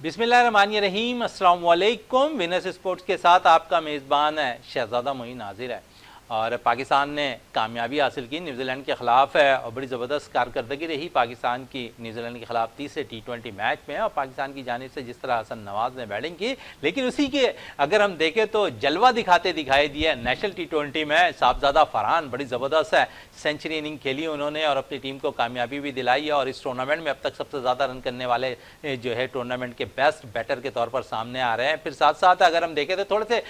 बिस्मिल्लाहिर्रहमानिर्रहीम, अस्सलाम वालेकुम। विनर्स स्पोर्ट्स के साथ आपका मेज़बान है शहजादा मोइन हाजिर है। और पाकिस्तान ने कामयाबी हासिल की न्यूजीलैंड के ख़िलाफ़ है और बड़ी ज़बरदस्त कारकर्दगी रही पाकिस्तान की न्यूजीलैंड के ख़िलाफ़ तीसरे T20 मैच में। और पाकिस्तान की जानिब से जिस तरह हसन नवाज़ ने बैटिंग की, लेकिन उसी के अगर हम देखें तो जलवा दिखाई दिया नेशनल T20 में। साहबजादा फरहान बड़ी ज़बरदस्त है, सेंचुरी इनिंग खेली उन्होंने और अपनी टीम को कामयाबी भी दिलाई है। और इस टूर्नामेंट में अब तक सबसे ज़्यादा रन करने वाले जो है टूर्नामेंट के बेस्ट बैटर के तौर पर सामने आ रहे हैं। फिर साथ साथ अगर हम देखें तो थोड़े से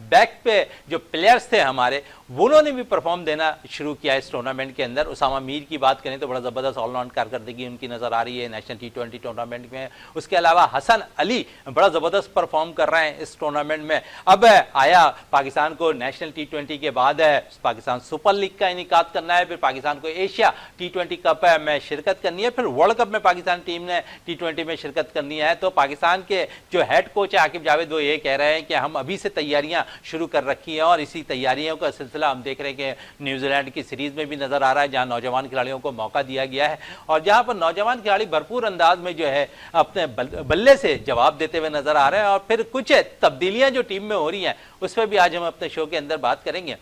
बैक पे जो प्लेयर्स थे हमारे, उन्होंने भी परफॉर्म देना शुरू किया इस टूर्नामेंट के अंदर। उसामा मीर की बात करें तो बड़ा ज़बरदस्त ऑलराउंड कारकर्दगी उनकी नज़र आ रही है नेशनल T20 टूर्नामेंट में। उसके अलावा हसन अली बड़ा ज़बरदस्त परफॉर्म कर रहे हैं इस टूर्नामेंट में। अब आया पाकिस्तान को नेशनल T20 के बाद है पाकिस्तान सुपर लीग का इनेकाद करना है, फिर पाकिस्तान को एशिया T20 कप में शिरकत करनी है, फिर वर्ल्ड कप में पाकिस्तान टीम ने T20 में शिरकत करनी है। तो पाकिस्तान के जो हेड कोच है आकिब जावेद, वो ये कह रहे हैं कि हम अभी से तैयारियां शुरू कर रखी हैं और इसी तैयारियों का सिलसिला हम देख रहे हैं कि न्यूजीलैंड की सीरीज में भी नजर आ रहा है, जहां नौजवान खिलाड़ियों को मौका दिया गया है और जहां पर नौजवान खिलाड़ी भरपूर अंदाज में जो है अपने बल्ले से जवाब देते हुए नजर आ रहे हैं। और फिर कुछ तब्दीलियां जो टीम में हो रही हैं उस पर भी आज हम अपने शो के अंदर बात करेंगे।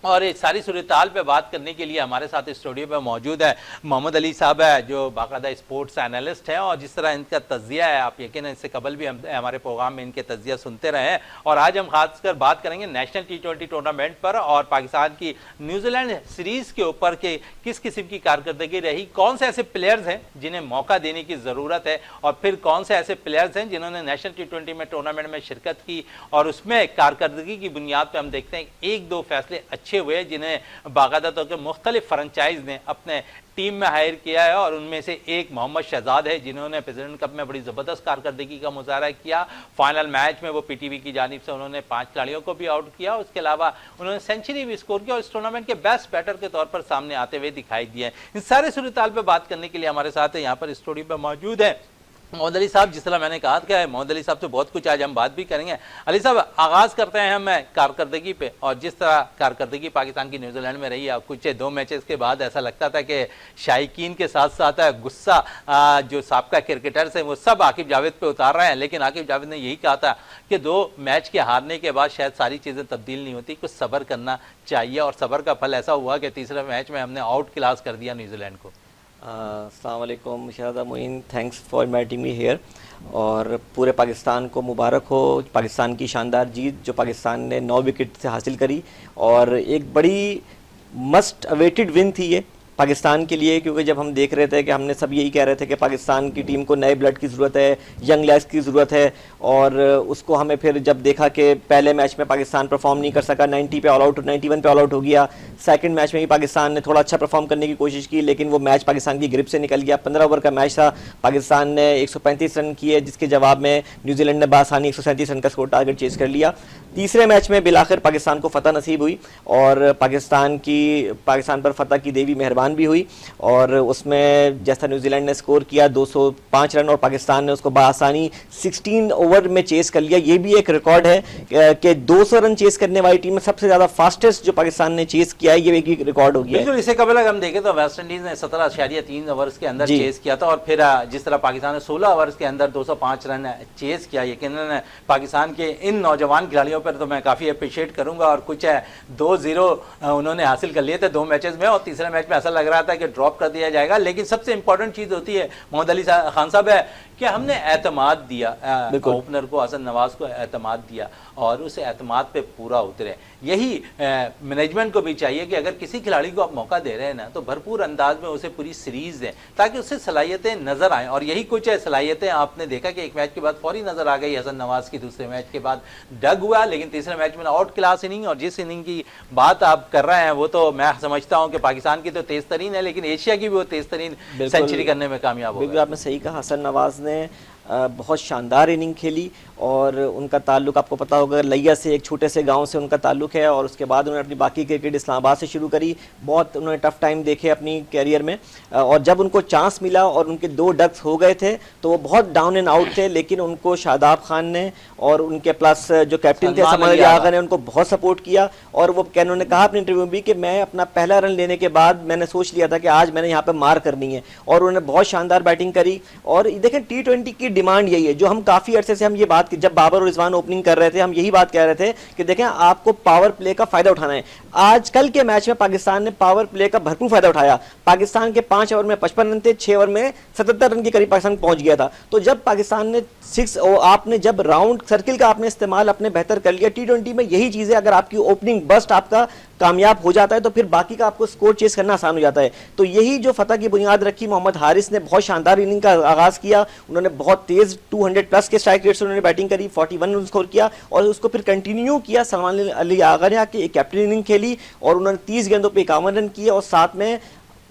और इस सारी सूरत-ए-हाल पे बात करने के लिए हमारे साथ स्टूडियो पे मौजूद है मोहम्मद अली साहब है, जो बाकायदा स्पोर्ट्स एनालिस्ट हैं और जिस तरह इनका तज्जिया है आप यकीन इससे कबल भी हम हमारे प्रोग्राम में इनके तज्जिया सुनते रहे हैं। और आज हम खासकर बात करेंगे नेशनल T20 टूर्नामेंट पर और पाकिस्तान की न्यूजीलैंड सीरीज के ऊपर के किस किस्म की कारकर्दगी रही, कौन से ऐसे प्लेयर्स हैं जिन्हें मौका देने की ज़रूरत है और फिर कौन से ऐसे प्लेयर्स हैं जिन्होंने नेशनल T20 में टूर्नामेंट में शिरकत की और उसमें कारकर्दगी की बुनियाद पर हम देखते हैं एक दो फैसले अच्छे हुए जिन्हें बाकायदा तौर पर मुख्तलिफ फ्रेंचाइज ने अपने टीम में हायर किया है। और उनमें से एक मोहम्मद शहजाद है जिन्होंने प्रेसिडेंट कप में बड़ी ज़बरदस्त कारकर्दगी का मुजाहरा किया। फाइनल मैच में वो PTV की जानिब से उन्होंने 5 खिलाड़ियों को भी आउट किया, उसके अलावा उन्होंने सेंचुरी भी स्कोर किया और इस टूर्नामेंट के बेस्ट बैटर के तौर पर सामने आते हुए दिखाई दिए। इन सारे सूरत-ए-हाल पर बात करने के लिए हमारे साथ यहाँ पर स्टूडियो पर मौजूद है मोहम्मद अली साहब। जिस तरह मैंने कहा था मोहम्मद अली साहब से बहुत कुछ आज हम बात भी करेंगे। अली साहब, आगाज़ करते हैं हम कारकर्दगी पे और जिस तरह कारकर्दगी पाकिस्तान की न्यूजीलैंड में रही है। कुछ 2 मैचेस के बाद ऐसा लगता था कि शायकीन के साथ साथ गुस्सा जो साबका क्रिकेटर्स हैं वो सब आकिब जावेद पे उतार रहे हैं, लेकिन आकिब जावेद ने यही कहा था कि 2 मैच के हारने के बाद शायद सारी चीज़ें तब्दील नहीं होती, कुछ सब्र करना चाहिए। और सब्र का फल ऐसा हुआ कि तीसरे मैच में हमने आउट क्लास कर दिया न्यूजीलैंड को। अस्सलाम वालेकुम Shahzada Moin, thanks for inviting me here. और पूरे पाकिस्तान को मुबारक हो पाकिस्तान की शानदार जीत जो पाकिस्तान ने 9 विकेट से हासिल करी और एक बड़ी मस्ट अवेटेड विन थी ये पाकिस्तान के लिए, क्योंकि जब हम देख रहे थे कि हमने सब यही कह रहे थे कि पाकिस्तान की टीम को नए ब्लड की ज़रूरत है, यंग लेग्स की ज़रूरत है। और उसको हमें फिर जब देखा कि पहले मैच में पाकिस्तान परफॉर्म नहीं कर सका, 90 पे ऑल आउट 91 पे ऑल आउट हो गया। सेकंड मैच में भी पाकिस्तान ने थोड़ा अच्छा परफॉर्म करने की कोशिश की, लेकिन वो मैच पाकिस्तान की ग्रिप से निकल गया। 15 ओवर का मैच था, पाकिस्तान ने 135 रन किए, जिसके जवाब में न्यूजीलैंड ने बासानी 137 रन का स्कोर टारगेट चेज कर लिया। तीसरे मैच में बिलाखिर पाकिस्तान को फतह नसीब हुई और पाकिस्तान पर फतह की देवी मेहरबान भी हुई। और उसमें जैसा न्यूजीलैंड ने स्कोर किया 205 रन और पाकिस्तान ने उसको बासानी 16 ओवर में चेस कर लिया। ये भी एक रिकॉर्ड है कि 200 रन चेस करने वाली टीम में सबसे ज़्यादा फास्टेस्ट जो पाकिस्तान ने चेस किया है, ये एक रिकॉर्ड हो गया। बिल्कुल, इससे कबल अगर हम देखें तो वेस्ट इंडीज़ ने 17.3 ओवर्स के अंदर चेस किया था और फिर जिस तरह पाकिस्तान ने 16 ओवर्स के अंदर 205 रन चेस किया, यकीनन पाकिस्तान के इन नौजवान खिलाड़ियों पर तो मैं काफ़ी अप्रिशिएट करूंगा। और कुछ 2-0 उन्होंने हासिल कर लिए थे 2 मैचेस में और तीसरे मैच में ऐसा लग रहा था कि ड्रॉप कर दिया जाएगा। लेकिन सबसे इंपॉर्टेंट चीज़ होती है मोहम्मद अली खान साहब है कि हमने एतमाद दिया, ओपनर को हसन नवाज को एतमाद दिया और उस एतमाद पे पूरा उतरे। यही मैनेजमेंट को भी चाहिए कि अगर किसी खिलाड़ी को आप मौका दे रहे हैं ना तो भरपूर अंदाज में उसे पूरी सीरीज़ दें ताकि उससे सलाहियतें नज़र आएँ। और यही कुछ है सलाहियतें आपने देखा कि एक मैच के बाद फौरी नज़र आ गई हसन नवाज की, दूसरे मैच के बाद डग हुआ, लेकिन तीसरे मैच में आउट क्लास इनिंग। और जिस इनिंग की बात आप कर रहे हैं वो तो मैं समझता हूँ कि पाकिस्तान की तो तेज़ तरीन है, लेकिन एशिया की भी वो तेज़ तरीन सेंचुरी करने में कामयाब हो गया। आपने सही कहा, हसन नवाज ने बहुत शानदार इनिंग खेली और उनका ताल्लुक आपको पता होगा लैया से, एक छोटे से गांव से उनका ताल्लुक है। और उसके बाद उन्होंने अपनी बाकी क्रिकेट इस्लामाबाद से शुरू करी। बहुत उन्होंने टफ टाइम देखे अपनी कैरियर में और जब उनको चांस मिला और उनके 2 डक्स हो गए थे तो वो बहुत डाउन एंड आउट थे, लेकिन उनको शादाब खान ने और उनके प्लस जो कैप्टन थे सलमान अली आगा ने उनको बहुत सपोर्ट किया। और वो उन्होंने कहा अपने इंटरव्यू में भी कि मैं अपना पहला रन लेने के बाद मैंने सोच लिया था कि आज मैंने यहाँ पर मार करनी है और उन्होंने बहुत शानदार बैटिंग करी। और देखें T20 की डिमांड यही है जो हम काफी अरसे से हम ये बात, जब बाबर और रिजवान ओपनिंग कर रहे थे हम यही बात कह रहे थे कि देखें आपको पावर प्ले का फायदा उठाना है। आज कल के मैच में पाकिस्तान ने पावर प्ले का भरपूर फायदा उठाया। पाकिस्तान के 5 ओवर में 55 रन थे, 6 ओवर में 77 रन के करीब पाकिस्तान पहुंच गया था। तो जब पाकिस्तान ने आपने जब राउंड सर्किल का आपने इस्तेमाल अपने बेहतर कर लिया, टी20 में यही चीज है, अगर आपकी ओपनिंग बस्ट आपका कामयाब हो जाता है तो फिर बाकी का आपको स्कोर चेस करना आसान हो जाता है। तो यही जो फतह की बुनियाद रखी, मोहम्मद हारिस ने बहुत शानदार इनिंग का आगाज किया, उन्होंने बहुत तेज 200 प्लस के स्ट्राइक रेट से उन्होंने बैटिंग करी, 41 रन स्कोर किया और उसको फिर कंटिन्यू किया। सलमान अली आगा ने आके एक कैप्टन इनिंग खेली और उन्होंने 30 गेंदों पे 51 रन किए और साथ में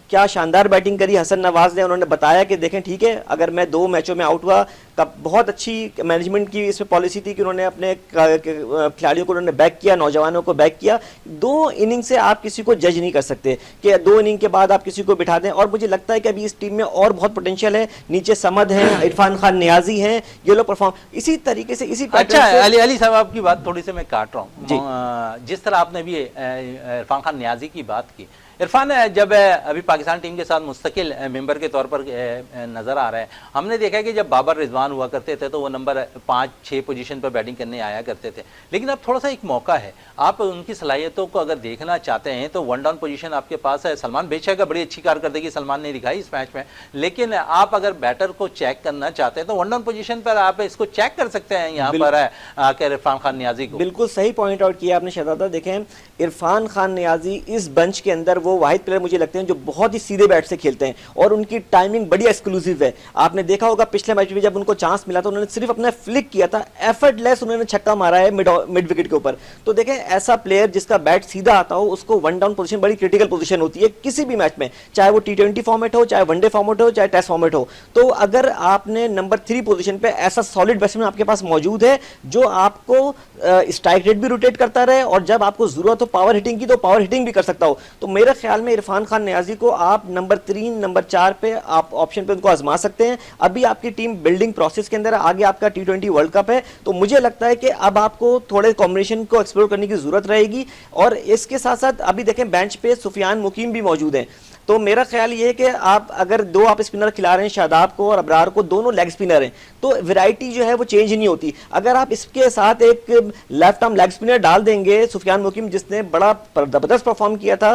क्या शानदार बैटिंग करी हसन नवाज ने। उन्होंने बताया कि देखें ठीक है, अगर मैं 2 मैचों में आउट हुआ तब बहुत अच्छी मैनेजमेंट की इसमें पॉलिसी थी कि उन्होंने अपने खिलाड़ियों को उन्होंने बैक किया, नौजवानों को बैक किया। 2 इनिंग से आप किसी को जज नहीं कर सकते कि 2 इनिंग के बाद आप किसी को बिठा दें। और मुझे लगता है कि अभी इस टीम में और बहुत पोटेंशियल है, नीचे समद हैं, इरफान खान नियाजी हैं, ये लोग परफॉर्म इसी तरीके से इसी अच्छा अली साहब आपकी बात थोड़ी सी मैं काट रहा हूँ। जिस तरह आपने भी इरफान खान नियाजी की बात की, इरफान जब अभी पाकिस्तान टीम के साथ मुस्तकिल मेंबर के तौर पर नज़र आ रहा है, हमने देखा है कि जब बाबर रिजवान हुआ करते थे तो वो नंबर 5-6 पोजीशन पर बैटिंग करने आया करते थे, लेकिन अब थोड़ा सा एक मौका है, आप उनकी सलाहियतों को अगर देखना चाहते हैं तो 1 डाउन पोजीशन आपके पास है। सलमान बेशक बड़ी अच्छी कारकर्दगी सलमान ने दिखाई इस मैच में, लेकिन आप अगर बैटर को चेक करना चाहते हैं तो 1 डाउन पोजीशन पर आप इसको चेक कर सकते हैं यहाँ पर आकर इरफान खान नियाजी को। बिल्कुल सही पॉइंट आउट किया आपने शहजादा। देखें इरफान खान नियाजी इस बंच के अंदर वो वाहिद प्लेयर मुझे लगते हैं जो बहुत ही सीधे बैट से खेलते हैं और उनकी टाइमिंग बड़ी एक्सक्लूसिव है। आपने देखा होगा पिछले मैच में जब उनको चांस मिला तो उन्होंने सिर्फ अपना फ्लिक किया था, एफर्टलेस उन्होंने छक्का मारा है मिड विकेट के ऊपर। तो देखें ऐसा प्लेयर जिसका बैट सीधा आता हो उसको 1 डाउन पोजीशन बड़ी क्रिटिकल पोजीशन होती है किसी भी मैच में, चाहे वो टी20 फॉर्मेट हो, चाहे वनडे फॉर्मेट हो, चाहे टेस्ट फॉर्मेट हो। तो अगर आपने नंबर 3 पोजीशन पे ऐसा सॉलिड बैट्समैन आपके पास मौजूद है जो आपको स्ट्राइक रेट भी रोटेट करता रहे और जब आपको जरूरत हो पावर हिटिंग की तो पावर हिटिंग भी कर सकता हो, तो मेरे ख्याल में इरफान खान नियाजी को आप नंबर 3 नंबर 4 पे आप ऑप्शन पे उनको आजमा सकते हैं। अभी आपकी टीम बिल्डिंग प्रोसेस के अंदर, आगे आपका टी20 वर्ल्ड कप है, तो मुझे लगता है कि अब आपको थोड़े कॉम्बिनेशन को एक्सप्लोर करने की जरूरत रहेगी। और इसके साथ साथ अभी देखें बेंच पे सुफियान मुकीम भी मौजूद हैं, तो मेरा ख्याल ये है कि आप अगर 2 आप स्पिनर खिला रहे हैं, शादाब को और अबरार को, दोनों लेग स्पिनर हैं, तो वैरायटी जो है वो चेंज नहीं होती। अगर आप इसके साथ एक लेफ्ट आर्म लेग स्पिनर डाल देंगे, सुफियान मुकीम जिसने बड़ा जबरदस्त परफॉर्म किया था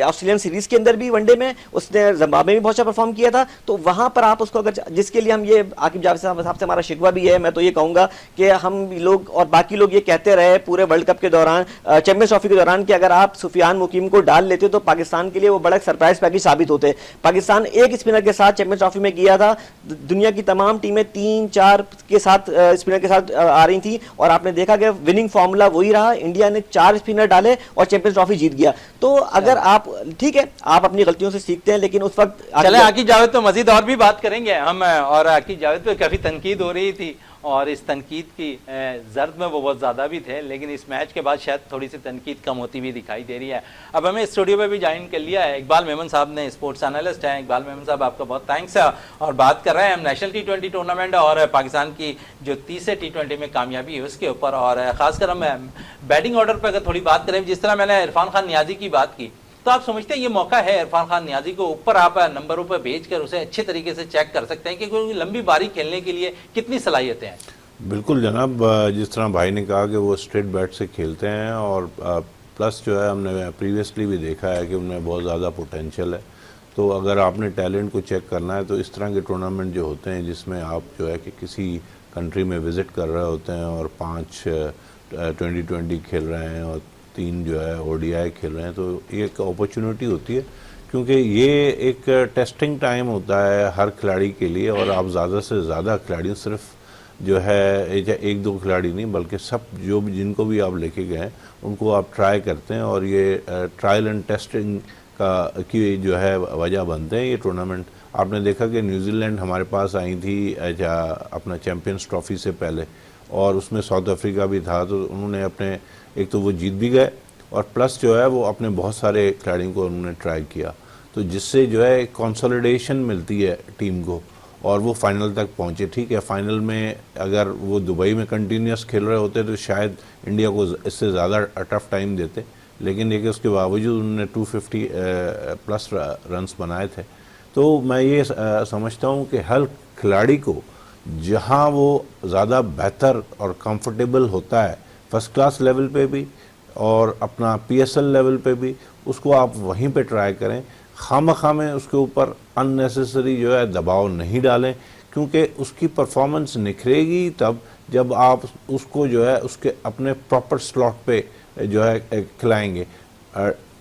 ऑस्ट्रेलियन सीरीज के अंदर भी, वनडे में उसने जिम्बाब्वे में बहुत अच्छा परफॉर्म किया था, तो वहां पर आप उसको अगर, जिसके लिए हम ये आकिब जावेद साहब से हमारा शिकवा भी है, मैं तो ये कहूंगा कि हम लोग और बाकी लोग ये कहते रहे पूरे वर्ल्ड कप के दौरान, चैंपियंस ट्रॉफी के दौरान, कि अगर आप सुफियान मुकीम को डाल लेते तो पाकिस्तान के लिए वो बड़ा सरप्राइज पैकेज साबित होते। पाकिस्तान एक स्पिनर के साथ चैंपियंस ट्रॉफी में गया था, दुनिया की तमाम टीमें 3-4 के साथ स्पिनर के साथ आ रही थी और आपने देखा कि विनिंग फॉर्मूला वही रहा, इंडिया ने 4 स्पिनर डाले और चैंपियंस ट्रॉफी जीत गया। तो अगर आप, ठीक है आप अपनी गलतियों से सीखते हैं, लेकिन उस वक्त चले आकिब जावेद तो मजीद और भी बात करेंगे हम, और आकिब जावेद पे काफी तनकीद हो रही थी और इस तनकीद की जर्द में वो बहुत ज़्यादा भी थे, लेकिन इस मैच के बाद शायद थोड़ी सी तनकीद कम होती हुई दिखाई दे रही है। अब हमें स्टूडियो में भी ज्वाइन कर लिया है इकबाल मेमन साहब ने, स्पोर्ट्स एनालिस्ट हैं। इकबाल मेमन साहब आपका बहुत थैंक्स है, और बात कर रहे हैं हम नेशनल टी20 टूर्नामेंट और पाकिस्तान की जो तीसरे टी20 में कामयाबी है उसके ऊपर, और ख़ासकर हम बैटिंग ऑर्डर पर अगर थोड़ी बात करें, जिस तरह मैंने इरफान खान नियाजी की बात की, तो आप समझते हैं ये मौका है इरफान खान नियाजी को ऊपर आप नंबरों पर भेजकर उसे अच्छे तरीके से चेक कर सकते हैं कि कोई लंबी बारी खेलने के लिए कितनी सलाहियतें हैं? बिल्कुल जनाब, जिस तरह भाई ने कहा कि वो स्ट्रेट बैट से खेलते हैं और प्लस जो है हमने प्रीवियसली भी देखा है कि उनमें बहुत ज़्यादा पोटेंशियल है। तो अगर आपने टैलेंट को चेक करना है तो इस तरह के टूर्नामेंट जो होते हैं जिसमें आप जो है कि किसी कंट्री में विज़िट कर रहे होते हैं और 5 2020 खेल रहे हैं और 3 जो है ODI खेल रहे हैं, तो एक अपॉर्चुनिटी होती है, क्योंकि ये एक टेस्टिंग टाइम होता है हर खिलाड़ी के लिए, और आप ज़्यादा से ज़्यादा खिलाड़ियों, सिर्फ जो है 1-2 खिलाड़ी नहीं बल्कि सब जो भी जिनको भी आप लेके गए उनको आप ट्राई करते हैं, और ये ट्रायल एंड टेस्टिंग की जो है वजह बनते हैं ये टूर्नामेंट। आपने देखा कि न्यूजीलैंड हमारे पास आई थी अपना चैम्पियंस ट्रॉफी से पहले, और उसमें साउथ अफ्रीका भी था, तो उन्होंने अपने एक तो वो जीत भी गए और प्लस जो है वो अपने बहुत सारे खिलाड़ियों को उन्होंने ट्राई किया, तो जिससे जो है कंसोलिडेशन मिलती है टीम को और वो फाइनल तक पहुंचे। ठीक है, फाइनल में अगर वो दुबई में कंटिन्यूस खेल रहे होते तो शायद इंडिया को इससे ज़्यादा टफ टाइम देते, लेकिन देखिए उसके बावजूद उन्होंने 250 प्लस रन्स बनाए थे। तो मैं ये समझता हूँ कि हर खिलाड़ी को जहां वो ज़्यादा बेहतर और कंफर्टेबल होता है, फर्स्ट क्लास लेवल पे भी और अपना PSL लेवल पे भी, उसको आप वहीं पे ट्राई करें। खामखा में उसके ऊपर अननेसेसरी जो है दबाव नहीं डालें, क्योंकि उसकी परफॉर्मेंस निखरेगी तब जब आप उसको जो है उसके अपने प्रॉपर स्लॉट पे जो है खिलाएंगे।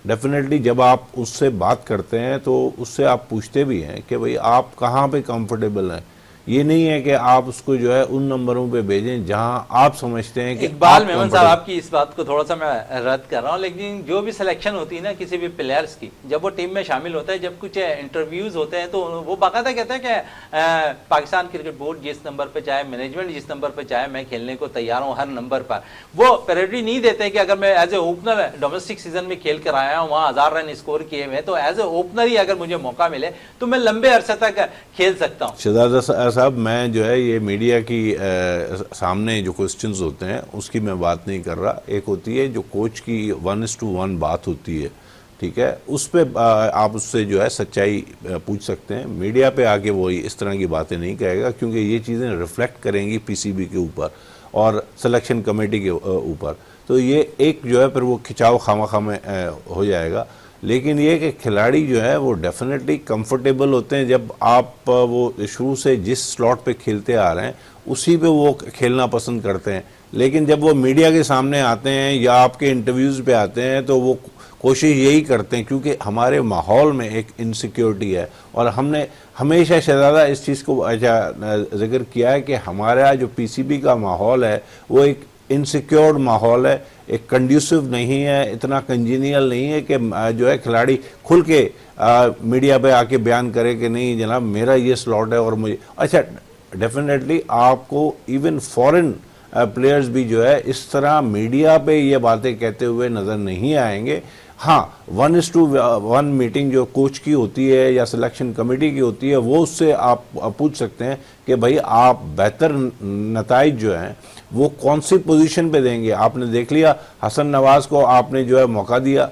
डेफिनेटली जब आप उससे बात करते हैं तो उससे आप पूछते भी हैं कि भाई आप कहाँ पे कंफर्टेबल हैं। ये नहीं है कि आप उसको जो है उन नंबरों पे भेजें जहां आप समझते हैं कि इकबाल मेमन साहब, आपकी इस बात को थोड़ा सा मैं रद्द कर रहा हूँ, लेकिन जो भी सिलेक्शन होती है ना किसी भी प्लेयर्स की, जब वो टीम में शामिल होता है, जब कुछ इंटरव्यूज होते हैं, तो वो बाकायदा कहता है कि पाकिस्तान क्रिकेट बोर्ड जिस नंबर पर चाहे, मैनेजमेंट जिस नंबर पर चाहे, मैं खेलने को तैयार हूँ हर नंबर पर। वो प्रायोरिटी नहीं देते कि अगर मैं as a opener domestic season में खेल कर आया हूँ, वहाँ 1000 रन स्कोर किए हुए, तो एज ए ओपनर ही अगर मुझे मौका मिले तो मैं लंबे अरसे तक खेल सकता हूँ। शहजादा साहब, मैं जो है ये मीडिया की सामने जो क्वेश्चंस होते हैं उसकी मैं बात नहीं कर रहा। एक होती है जो कोच की 1:1 बात होती है, ठीक है, उस पे आप उससे जो है सच्चाई पूछ सकते हैं। मीडिया पे आके वो इस तरह की बातें नहीं कहेगा, क्योंकि ये चीज़ें रिफ्लेक्ट करेंगी PCB के ऊपर और सिलेक्शन कमेटी के ऊपर, तो ये एक जो है फिर वो खिंचाव खामखा में हो जाएगा। लेकिन ये कि खिलाड़ी जो है वो डेफिनेटली कंफर्टेबल होते हैं जब आप वो शुरू से जिस स्लॉट पे खेलते आ रहे हैं उसी पे वो खेलना पसंद करते हैं। लेकिन जब वो मीडिया के सामने आते हैं या आपके इंटरव्यूज़ पे आते हैं तो वो कोशिश यही करते हैं, क्योंकि हमारे माहौल में एक इनसिक्योरिटी है। और हमने हमेशा शहजादा इस चीज़ को जिक्र किया है कि हमारा जो PCB का माहौल है वो एक इनसिक्योर्ड माहौल है, एक कंड्यूसिव नहीं है, इतना कंजीनियल नहीं है कि जो है खिलाड़ी खुल के मीडिया पे आके बयान करे कि नहीं जनाब मेरा ये स्लॉट है और मुझे। अच्छा, डेफिनेटली आपको इवन फॉरेन प्लेयर्स भी जो है इस तरह मीडिया पे ये बातें कहते हुए नज़र नहीं आएंगे। हाँ, 1:1 मीटिंग जो कोच की होती है या सिलेक्शन कमेटी की होती है, वो उससे आप पूछ सकते हैं कि भाई आप बेहतर नताइज जो हैं वो कौन सी पोजीशन पे देंगे। आपने देख लिया हसन नवाज को आपने जो है मौका दिया,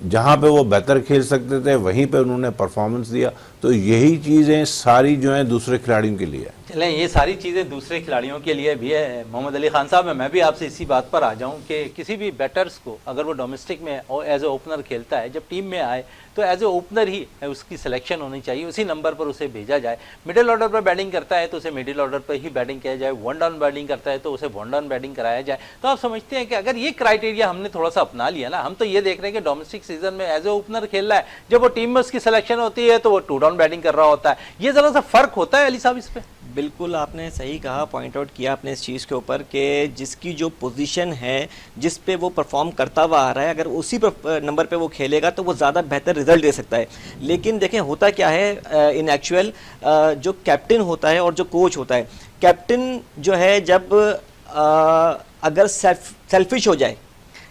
जहाँ पे वो बेहतर खेल सकते थे वहीं पे उन्होंने परफॉर्मेंस दिया। तो यही चीज़ें सारी जो हैं दूसरे खिलाड़ियों के लिए। चलें, ये सारी चीज़ें दूसरे खिलाड़ियों के लिए भी है। मोहम्मद अली खान साहब, मैं भी आपसे इसी बात पर आ जाऊं कि किसी भी बैटर्स को अगर वो डोमेस्टिक में एज ए ओपनर खेलता है, जब टीम में आए तो एज ए ओपनर ही उसकी सिलेक्शन होनी चाहिए, उसी नंबर पर उसे भेजा जाए। मिडिल ऑर्डर पर बैटिंग करता है तो उसे मिडिल ऑर्डर पर ही बैटिंग किया जाए, वन डाउन बैटिंग करता है तो उसे वन डाउन बैटिंग कराया जाए। तो आप समझते हैं कि अगर ये क्राइटेरिया हमने थोड़ा सा अपना लिया ना, हम तो ये देख रहे हैं कि डोमेस्टिक सीजन में एज ए ओपनर खेल रहा है, जब वो टीम में उसकी सिलेक्शन होती है तो वो टू डाउन बैटिंग कर रहा होता है। ये ज़रा सा फ़र्क होता है अली साहब इस पर? बिल्कुल आपने सही कहा, पॉइंट आउट किया आपने इस चीज़ के ऊपर कि जिसकी जो पोजीशन है जिस पे वो परफॉर्म करता हुआ आ रहा है, अगर उसी नंबर पे वो खेलेगा तो वो ज़्यादा बेहतर रिजल्ट दे सकता है। लेकिन देखें होता क्या है इन एक्चुअल, जो कैप्टन होता है और जो कोच होता है, कैप्टन जो है जब अगर सेल्फिश हो जाए,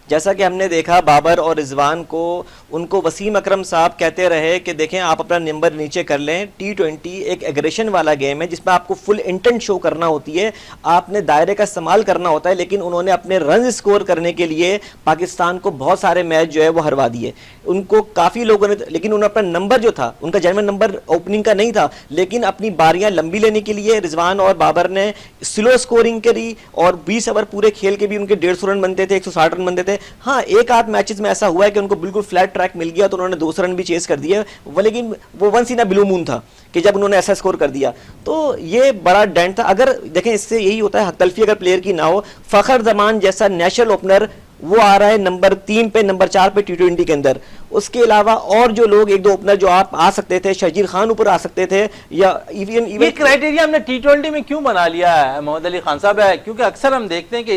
जैसा कि हमने देखा बाबर और रिजवान को, उनको वसीम अकरम साहब कहते रहे कि देखें आप अपना नंबर नीचे कर लें, T20 एक एग्रेशन वाला गेम है जिसमें आपको फुल इंटेंट शो करना होती है, आपने दायरे का इस्तेमाल करना होता है। लेकिन उन्होंने अपने रन स्कोर करने के लिए पाकिस्तान को बहुत सारे मैच जो है वो हरवा दिए। उनको काफ़ी लोगों ने, लेकिन उन्होंने अपना नंबर जो था, उनका जेन्युइन नंबर ओपनिंग का नहीं था, लेकिन अपनी बारियां लंबी लेने के लिए रिजवान और बाबर ने स्लो स्कोरिंग करी और 20 ओवर पूरे खेल के भी उनके 150 रन बनते थे, 160 रन बनते थे। हाँ, एक आध मैचेस में ऐसा हुआ है कि उनको बिल्कुल फ्लैट ट्रैक मिल गया तो उन्होंने 200 रन भी चेस कर दिए, लेकिन वो once in a blue moon था कि जब उन्होंने ऐसा स्कोर कर दिया, तो ये बड़ा डेंट था। अगर देखें इससे यही होता है, हकतलफी अगर प्लेयर की ना हो, फखर जमान जैसा नेशनल ओपनर वो आ रहा है नंबर 3 पे, नंबर 4 पे T20 के अंदर। उसके अलावा और जो लोग एक दो ओपनर जो आप आ सकते थे, शजीर खान ऊपर आ सकते थे, या इवन ये क्राइटेरिया हमने T20 में क्यों बना लिया है मोहम्मद अली खान साहब? है क्योंकि अक्सर हम देखते हैं कि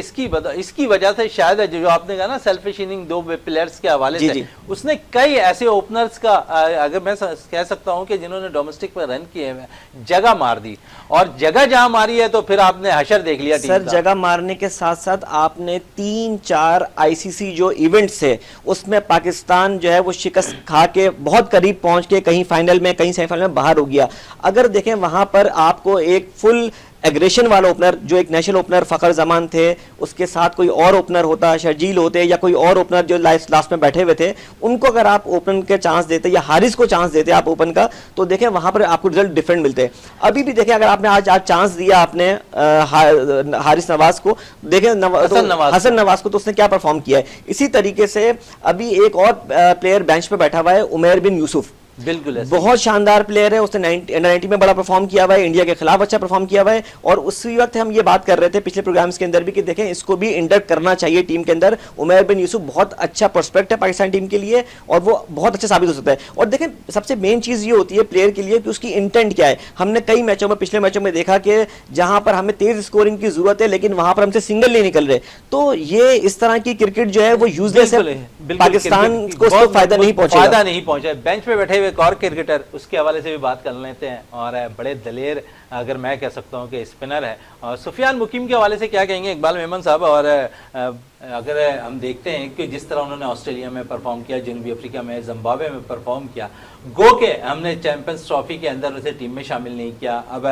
इसकी वजह से शायद जो आपने कहा ना सेल्फिश इनिंग दो प्लेयर्स के हवाले से, उसने कई ऐसे ओपनर्स का, अगर मैं कह सकता हूं कि जिन्होंने डोमेस्टिक पर रन किए हुए जगह मार दी, और जगह जहां मारी है तो फिर आपने हशर देख लिया टीम सर का। जगह मारने के साथ साथ आपने 3-4 ICC जो इवेंट्स है उसमें पाकिस्तान जो है वो शिकस्त खा के बहुत करीब पहुंच के कहीं फाइनल में, कहीं सेमीफाइनल में बाहर हो गया। अगर देखें वहां पर आपको एक फुल एग्रेशन वाला ओपनर, जो एक नेशनल ओपनर फ़खर जमान थे, उसके साथ कोई और ओपनर होता, शर्जील होते या कोई और ओपनर जो लास्ट में बैठे हुए थे, उनको अगर आप ओपन के चांस देते या हारिस को चांस देते आप ओपन का, तो देखें वहां पर आपको रिजल्ट डिफरेंट मिलते। अभी भी देखें, अगर आपने आज चांस दिया आपने हारिस नवाज को, देखें हसन नवाज को, तो उसने क्या परफॉर्म किया है। इसी तरीके से अभी एक और प्लेयर बेंच पे बैठा हुआ है, उमैर बिन यूसुफ, बिल्कुल बहुत शानदार प्लेयर है, उसने अंडर 90 में बड़ा परफॉर्म किया हुआ है, इंडिया के खिलाफ अच्छा परफॉर्म किया हुआ है। और उसी वक्त हम ये बात कर रहे थे पिछले प्रोग्राम्स के अंदर भी कि देखें इसको भी इंडक्ट करना चाहिए टीम के अंदर। उमैर बिन यूसुफ बहुत अच्छा प्रोस्पेक्ट है पाकिस्तान टीम के लिए और वो बहुत अच्छा साबित हो सकता है। और देखें सबसे मेन चीज ये होती है प्लेयर के लिए कि उसकी इंटेंट क्या है। हमने कई मैचों में, पिछले मैचों में देखा कि जहां पर हमें तेज स्कोरिंग की जरूरत है लेकिन वहां पर हमसे सिंगल नहीं निकल रहे, तो ये इस तरह की क्रिकेट जो है वो यूजलेस है, पाकिस्तान को उसको फायदा नहीं पहुंचा। बेंच पे बैठे हुए एक और क्रिकेटर, उसके हवाले से भी बात कर लेते हैं। और बड़े दलेर, अगर मैं कह सकता हूं कि स्पिनर है, और सुफियान मुकीम के हवाले से क्या कहेंगे इकबाल मेमन साहब। और अगर हम देखते हैं कि जिस तरह उन्होंने ऑस्ट्रेलिया में परफॉर्म किया, जनूबी अफ्रीका में, जिम्बाब्वे में परफॉर्म किया, गो के हमने चैंपियंस ट्रॉफी के अंदर उसे टीम में शामिल नहीं किया, अब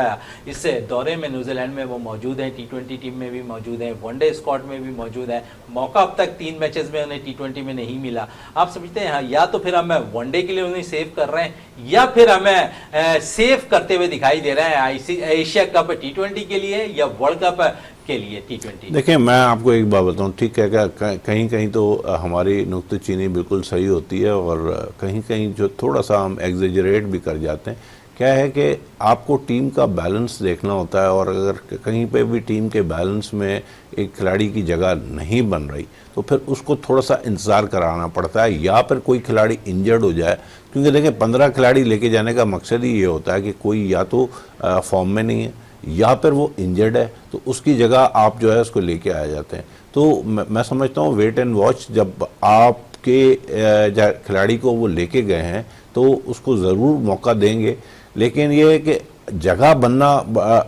इससे दौरे में न्यूजीलैंड में वो मौजूद हैं, T20 टीम में भी मौजूद हैं, वनडे स्क्वाड में भी मौजूद है। मौका अब तक 3 मैचेस में उन्हें T20 में नहीं मिला। आप समझते हैं या तो फिर हम वनडे के लिए उन्हें सेव कर रहे हैं या फिर हमें सेव करते हुए दिखाई दे रहे हैं एशिया कप T20 के लिए या वर्ल्ड कप के लिए T20। देखिए, मैं आपको एक बात बताऊं, ठीक है, कहीं कहीं तो हमारी नुक्तेचीनी बिल्कुल सही होती है और कहीं कहीं जो थोड़ा सा हम एग्जेजरेट भी कर जाते हैं। क्या है कि आपको टीम का बैलेंस देखना होता है और अगर कहीं पे भी टीम के बैलेंस में एक खिलाड़ी की जगह नहीं बन रही तो फिर उसको थोड़ा सा इंतज़ार कराना पड़ता है या फिर कोई खिलाड़ी इंजर्ड हो जाए। क्योंकि देखें 15 खिलाड़ी लेके जाने का मकसद ही ये होता है कि कोई या तो फॉर्म में नहीं है या फिर वो इंजर्ड है, तो उसकी जगह आप जो है उसको लेके आ जाते हैं। तो मैं समझता हूँ वेट एंड वॉच, जब आपके खिलाड़ी को वो लेके गए हैं तो उसको ज़रूर मौका देंगे, लेकिन ये है कि जगह बनना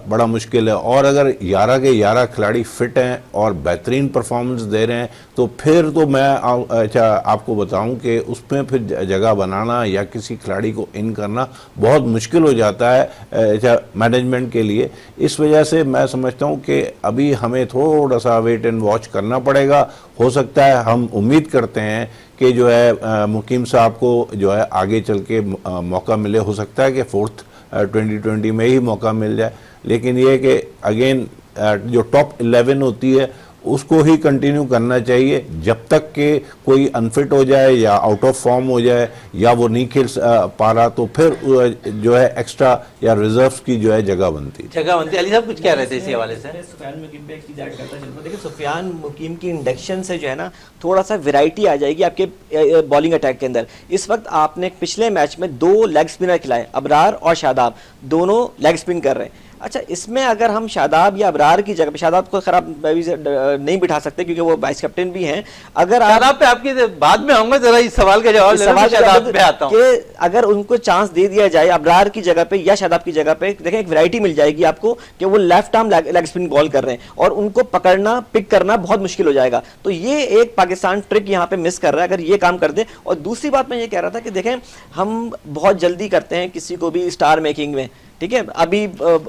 बड़ा मुश्किल है। और अगर 11 के 11 खिलाड़ी फिट हैं और बेहतरीन परफॉर्मेंस दे रहे हैं तो फिर तो मैं आपको बताऊं कि उसमें फिर जगह बनाना या किसी खिलाड़ी को इन करना बहुत मुश्किल हो जाता है मैनेजमेंट के लिए। इस वजह से मैं समझता हूं कि अभी हमें थोड़ा सा वेट एंड वॉच करना पड़ेगा। हो सकता है, हम उम्मीद करते हैं कि जो है मुकीम साहब को जो है आगे चल के मौका मिले। हो सकता है कि 4th 2020 में ही मौका मिल जाए, लेकिन ये है कि अगेन जो टॉप 11 होती है उसको ही कंटिन्यू करना चाहिए जब तक कि कोई अनफिट हो जाए या आउट ऑफ फॉर्म हो जाए या वो नहीं खेल पा रहा, तो फिर जो है एक्स्ट्रा या रिजर्व्स की जो है जगह बनती है। अली साहब कुछ कह रहे थे इसी हवाले से। सुफियान मुकीम पे एक चीज ऐड करता चलूं, देखिए सुफियान मुकीम की इंडक्शन से जो है ना थोड़ा सा वैरायटी आ जाएगी आपके बॉलिंग अटैक के अंदर। इस वक्त आपने पिछले मैच में 2 लेग स्पिनर खिलाए, अबरार और शादाब, दोनों लेग स्पिन कर रहे हैं। अच्छा, इसमें अगर हम शादाब या अबरार की जगह पे, शादाब को खराब नहीं बिठा सकते क्योंकि वो वाइस कैप्टन भी हैं, अगर शादाब पे आपकी बाद में आऊंगा, जरा इस सवाल का जवाब शादाब पे आता हूं कि अगर उनको चांस दे दिया जाए अबरार की जगह पे या शादाब की जगह पे, देखें एक वैरायटी मिल जाएगी आपको कि वो left arm leg spin ball कर रहे हैं और उनको पकड़ना, पिक करना बहुत मुश्किल हो जाएगा। तो ये एक पाकिस्तान ट्रिक यहाँ पे मिस कर रहा है अगर ये काम कर दे। और दूसरी बात मैं ये कह रहा था कि देखें हम बहुत जल्दी करते हैं किसी को भी स्टार मेकिंग में, ठीक है। अभी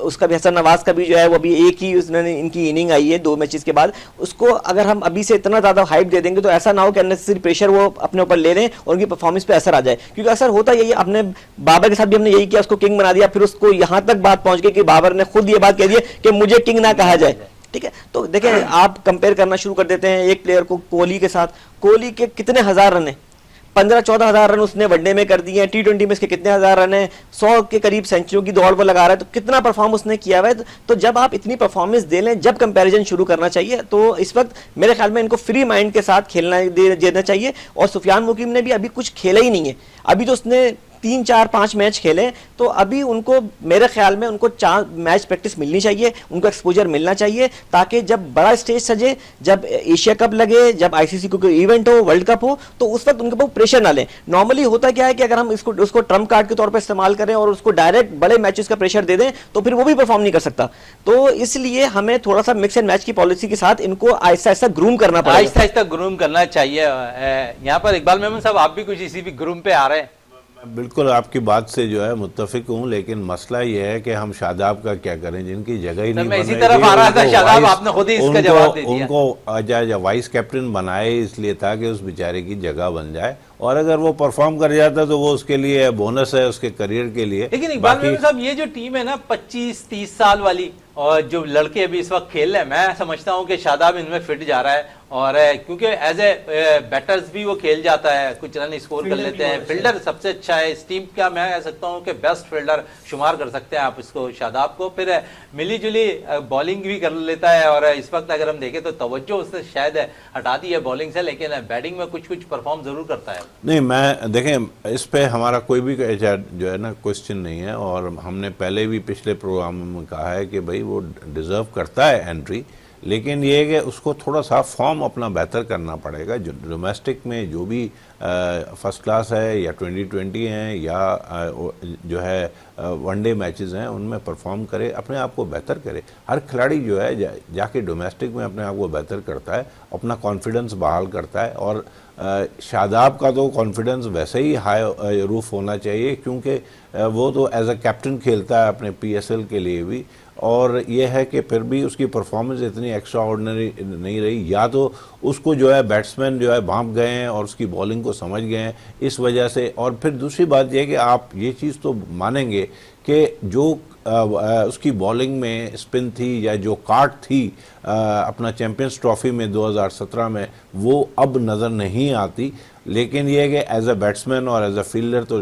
उसका भी हसन नवाज का भी जो है वो अभी एक ही उसने इनकी इनिंग आई है 2 मैचेस के बाद, उसको अगर हम अभी से इतना ज़्यादा हाइप दे देंगे तो ऐसा ना हो कि अननेसेसरी प्रेशर वो अपने ऊपर ले लें और उनकी परफॉर्मेंस पे असर आ जाए। क्योंकि असर होता यही, अपने बाबर के साथ भी हमने यही किया, उसको किंग बना दिया, फिर उसको यहाँ तक बात पहुंच गई कि बाबर ने खुद ये बात कह दी कि मुझे किंग ना कहा जाए, ठीक है। तो देखें आप कंपेयर करना शुरू कर देते हैं एक प्लेयर को कोहली के साथ। कोहली के कितने हजार रन है, 15-14 हजार रन उसने वनडे में कर दिए हैं, T20 में इसके कितने हजार रन है, 100 के करीब सेंचुरियों की दौड़ वो लगा रहा है, तो कितना परफॉर्म उसने किया हुआ है। तो जब आप इतनी परफॉर्मेंस दे लें, जब कंपैरिजन शुरू करना चाहिए, तो इस वक्त मेरे ख्याल में इनको फ्री माइंड के साथ खेलना देना चाहिए। और सुफियान मुकीम ने भी अभी कुछ खेला ही नहीं है, अभी तो उसने 3-4-5 मैच खेले, तो अभी उनको मेरे ख्याल में उनको 4 मैच प्रैक्टिस मिलनी चाहिए, उनको एक्सपोजर मिलना चाहिए, ताकि जब बड़ा स्टेज सजे, जब एशिया कप लगे, जब आईसीसी को कोई इवेंट हो, वर्ल्ड कप हो, तो उस वक्त उनके ऊपर प्रेशर ना लें। नॉर्मली होता क्या है कि अगर हम उसको ट्रम्प कार्ड के तौर पर इस्तेमाल करें और उसको डायरेक्ट बड़े मैचेस का प्रेशर दे दें तो फिर वो भी परफॉर्म नहीं कर सकता। तो इसलिए हमें थोड़ा सा मिक्स एंड मैच की पॉलिसी के साथ इनको आहिस्ता आहिस्ता ग्रूम करना पड़ेगा, आहिस्ता ग्रूम करना चाहिए। यहाँ पर इकबाल मेमन साहब, आप भी कुछ इसी भी ग्रूम पे आ रहे हैं? मैं बिल्कुल आपकी बात से जो है मुत्तफिक हूँ, लेकिन मसला ये है कि हम शादाब का क्या करें जिनकी जगह ही नहीं मैं बन इसी रही तरफ थी। आ रहा था उनको शादाब, वाइस- आपने खुद ही इसका जवाब दे दिया। उनको वाइस कैप्टन बनाए इसलिए था कि उस बेचारे की जगह बन जाए, और अगर वो परफॉर्म कर जाता तो वो उसके लिए बोनस है, उसके करियर के लिए। लेकिन इकबाल मेमन साहब, ये जो टीम है ना 25-30 साल वाली, और जो लड़के अभी इस वक्त खेल रहे हैं, मैं समझता हूं कि शादाब इनमें फिट जा रहा है, और क्योंकि एज ए बैटर्स भी वो खेल जाता है, कुछ रन स्कोर कर लेते हैं, फील्डर सबसे अच्छा है इस टीम का, मैं कह सकता हूं कि बेस्ट फील्डर शुमार कर सकते हैं आप इसको, शादाब को। फिर मिली जुली बॉलिंग भी कर लेता है, और इस वक्त अगर हम देखें तो तवज्जो उसने शायद हटा दी है बॉलिंग से, लेकिन बैटिंग में कुछ कुछ परफॉर्म जरूर करता है। नहीं, मैं देखें इस पे हमारा कोई भी जो है ना क्वेश्चन नहीं है, और हमने पहले भी पिछले प्रोग्राम में कहा है कि भाई वो डिज़र्व करता है एंट्री, लेकिन ये है कि उसको थोड़ा सा फॉर्म अपना बेहतर करना पड़ेगा। जो डोमेस्टिक में जो भी फर्स्ट क्लास है या 2020 हैं या जो है वनडे मैचेस हैं, उनमें परफॉर्म करे, अपने आप को बेहतर करे। हर खिलाड़ी जो है जाके डोमेस्टिक में अपने आप को बेहतर करता है, अपना कॉन्फिडेंस बहाल करता है, और शादाब का तो कॉन्फिडेंस वैसे ही हाई रूफ होना चाहिए, क्योंकि वो तो एज अ कैप्टन खेलता है अपने PSL के लिए भी, और ये है कि फिर भी उसकी परफॉर्मेंस इतनी एक्स्ट्रा ऑर्डिनरी नहीं रही, या तो उसको जो है बैट्समैन जो है भांप गए हैं और उसकी बॉलिंग को समझ गए हैं इस वजह से। और फिर दूसरी बात यह है कि आप ये चीज़ तो मानेंगे कि जो उसकी बॉलिंग में स्पिन थी या जो काट थी अपना चैंपियंस ट्रॉफी में 2017 में, वो अब नज़र नहीं आती, लेकिन ये है कि एज अ बैट्समैन और एज अ फील्डर तो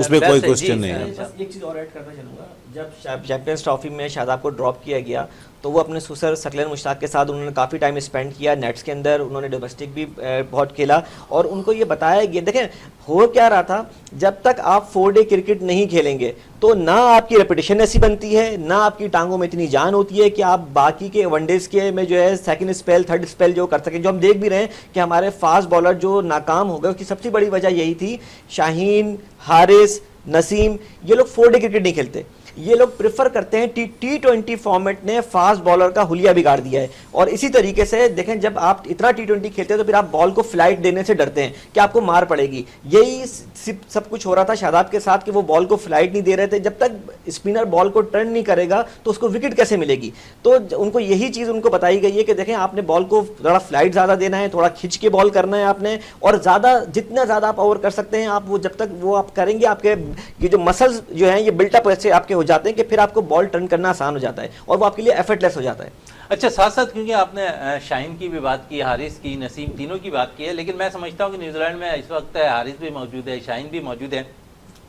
उसमें कोई क्वेश्चन नहीं है। बस एक चीज़ और ऐड करना चाहूँगा, जब चैंपियंस ट्रॉफी में शादाब को ड्रॉप किया गया तो वो अपने सुसर सकलन मुश्ताक के साथ उन्होंने काफ़ी टाइम स्पेंड किया नेट्स के अंदर, उन्होंने डोमेस्टिक भी बहुत खेला, और उनको ये बताया गया, देखें हो क्या रहा था, जब तक आप 4 डे क्रिकेट नहीं खेलेंगे तो ना आपकी रेपुटेशन ऐसी बनती है, ना आपकी टांगों में इतनी जान होती है कि आप बाकी के वनडेज के में जो है सेकंड स्पेल थर्ड स्पेल जो कर सकें। जो हम देख भी रहे हैं कि हमारे फास्ट बॉलर जो नाकाम हो गए, उसकी सबसे बड़ी वजह यही थी, शाहीन, हारिस, नसीम, ये लोग 4 डे क्रिकेट नहीं खेलते, ये लोग प्रेफर करते हैं T20 फॉर्मेट ने फास्ट बॉलर का हुलिया बिगाड़ दिया है। और इसी तरीके से देखें, जब आप इतना T20 खेलते हैं तो फिर आप बॉल को फ्लाइट देने से डरते हैं कि आपको मार पड़ेगी। यही सब कुछ हो रहा था शादाब के साथ कि वो बॉल को फ्लाइट नहीं दे रहे थे। जब तक स्पिनर बॉल को टर्न नहीं करेगा तो उसको विकेट कैसे मिलेगी, तो उनको यही चीज़ उनको बताई गई है कि देखें आपने बॉल को थोड़ा फ्लाइट ज़्यादा देना है, थोड़ा खिंच के बॉल करना है आपने, और ज़्यादा जितना ज़्यादा आप ओवर कर सकते हैं आप, वो जब तक वो आप करेंगे आपके ये जो मसल्स जो हैं ये बिल्टअप ऐसे आपके हो जाते हैं कि फिर आपको बॉल टर्न करना आसान हो जाता है और वो आपके लिए एफर्टलेस हो जाता है। अच्छा, साथ साथ क्योंकि आपने शाहीन की भी बात की, हारिस की, नसीम, तीनों की बात की है, लेकिन मैं समझता हूँ कि न्यूजीलैंड में इस वक्त हारिस भी मौजूद है, शाहीन भी मौजूद है,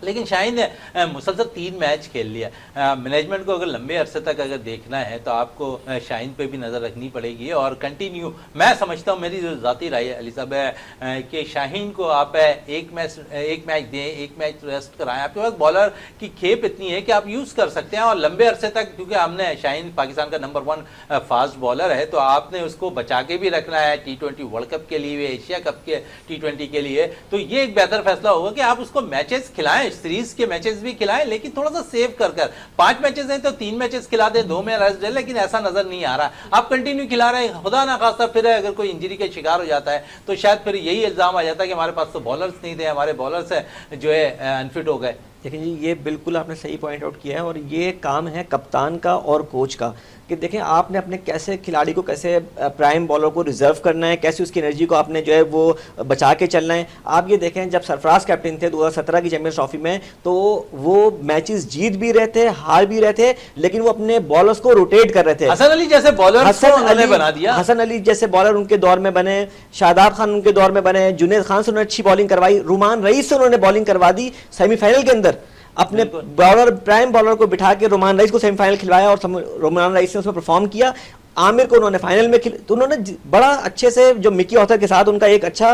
लेकिन शाहीन ने मुसलसल 3 मैच खेल लिया। मैनेजमेंट को अगर लंबे अरसे तक अगर देखना है तो आपको शाहीन पे भी नज़र रखनी पड़ेगी, और कंटिन्यू मैं समझता हूँ, मेरी जो ज़ाती राय है अली साहब है कि शाहीन को आप एक मैच दें, एक मैच रेस्ट कराएं। आपके पास बॉलर की खेप इतनी है कि आप यूज़ कर सकते हैं, और लंबे अरसे तक, क्योंकि हमने शाहीन पाकिस्तान का नंबर 1 फास्ट बॉलर है, तो आपने उसको बचा के भी रखना है T20 वर्ल्ड कप के लिए, एशिया कप के T20 के लिए, तो ये एक बेहतर फैसला होगा कि आप उसको मैचेस खिलाएं, सीरीज के मैचेस भी खिलाएं, लेकिन थोड़ा सा सेव कर 5 मैचेस हैं तो 3 मैचेस खिला दें, 2 में रेस्ट दे, लेकिन ऐसा नजर नहीं आ रहा। आप कंटिन्यू खिला रहे हैं, खुदा ना खास्ता फिर अगर कोई इंजरी के शिकार हो जाता है तो शायद फिर यही इल्जाम आ जाता है कि हमारे पास तो बॉलर्स नहीं थे, हमारे बॉलर्स जो है अनफिट हो गए। देखिए जी, ये बिल्कुल आपने सही पॉइंट आउट किया है, और ये काम है कप्तान का और कोच का कि देखें आपने अपने कैसे खिलाड़ी को, कैसे प्राइम बॉलर को रिजर्व करना है, कैसे उसकी एनर्जी को आपने जो है वो बचा के चलना है। आप ये देखें, जब सरफराज कैप्टन थे 2017 की चैंपियंस ट्रॉफी में, तो वो मैचेस जीत भी रहे थे, हार भी रहे थे, लेकिन वो अपने बॉलर्स को रोटेट कर रहे थे। हसन अली जैसे बॉलर बना दिया, हसन अली जैसे बॉलर उनके दौर में बने, शादाब खान उनके दौर में बने, जुनैद खान से उन्होंने अच्छी बॉलिंग करवाई, रुमान रईस से उन्होंने बॉलिंग करवा दी सेमीफाइनल के अंदर, अपने बॉलर प्राइम बॉलर को बिठा के रुमान रईस को सेमीफाइनल खिलवाया और रुमान रईस ने उसमें परफॉर्म किया। आमिर को उन्होंने फाइनल में तो उन्होंने बड़ा अच्छे से, जो मिकी ऑथर के साथ उनका एक अच्छा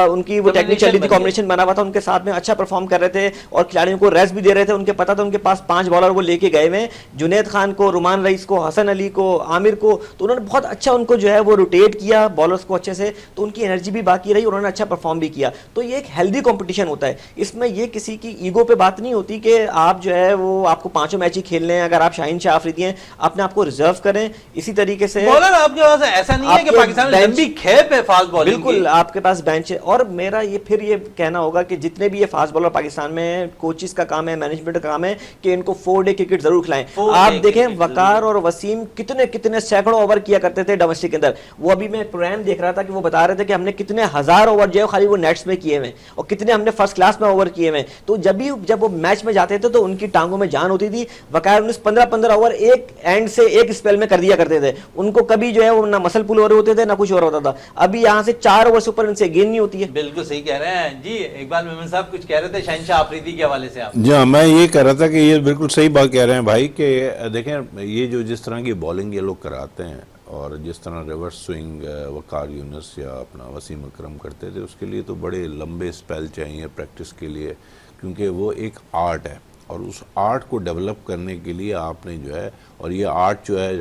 उनकी वो टेक्निक चल रही थी, कॉम्बिनेशन बना हुआ था, उनके साथ में अच्छा परफॉर्म कर रहे थे और खिलाड़ियों को रेस्ट भी दे रहे थे। उनके पता था उनके पास 5 बॉलर वो लेके गए हुए, जुनैद खान को, रुमान रईस को, हसन अली को, आमिर को, तो उन्होंने बहुत अच्छा उनको जो है वो रोटेट किया बॉलर्स को अच्छे से, तो उनकी एनर्जी भी बाकी रही, उन्होंने अच्छा परफॉर्म भी किया। तो ये एक हेल्दी कॉम्पिटिशन होता है, इसमें ये किसी की ईगो पे बात नहीं होती कि आप जो है वो आपको 5 मैच ही खेलने हैं। अगर आप शाहीन शाह अफरीदी हैं, अपने आप को रिजर्व करें, इसी तरीके तरीके से बॉलर आपके पास ऐसा नहीं है कि आपके पाकिस्तान में बेंच- लंबी खेप है फास्ट बॉलिंग की। बिल्कुल आपके पास बेंच है। और मेरा ये फिर ये कहना होगा कि जितने भी ये फास्ट बॉलर पाकिस्तान में, कोचिस का काम है, मैनेजमेंट का काम है कि इनको 4 डे क्रिकेट जरूर खिलाएं। 4 आप डे देखें क्रिकेट वकार और वसीम कितने कितने सैकड़ों ओवर किया करते थे डोमेस्टिक के अंदर। वो अभी मैं प्रोग्राम देख रहा था कि वो बता रहे थे कि हमने कितने हजार ओवर जो है खाली वो नेट्स में किए हुए और कितने हमने फर्स्ट क्लास में ओवर किए हुए। तो जब वो मैच में जाते थे तो उनकी टांगों में जान होती थी। वकार 15-15 ओवर एक एंड से एक स्पेल में कर दिया करते थे। उनको कभी जो है वो ना मसल पुल हो रहे होते थे ना कुछ और होता था। अभी यहाँ से 4 ओवर से ऊपर इनसे गेंद नहीं होती है। बिल्कुल सही कह रहे हैं जी। इकबाल मेमन साहब कुछ कह रहे थे शहनशाह अफरीदी के हवाले से आप। जी हाँ, मैं ये कह रहा था कि ये बिल्कुल सही बात कह रहे हैं भाई कि देखें ये जो जिस तरह की बॉलिंग ये लोग कराते हैं और जिस तरह रिवर्स स्विंग वकार यूनुस या अपना वसीम अकरम करते थे, उसके लिए तो बड़े लंबे स्पेल चाहिए प्रैक्टिस के लिए, क्योंकि वो एक आर्ट है और उस आर्ट को डेवलप करने के लिए आपने जो है, और ये आर्ट जो है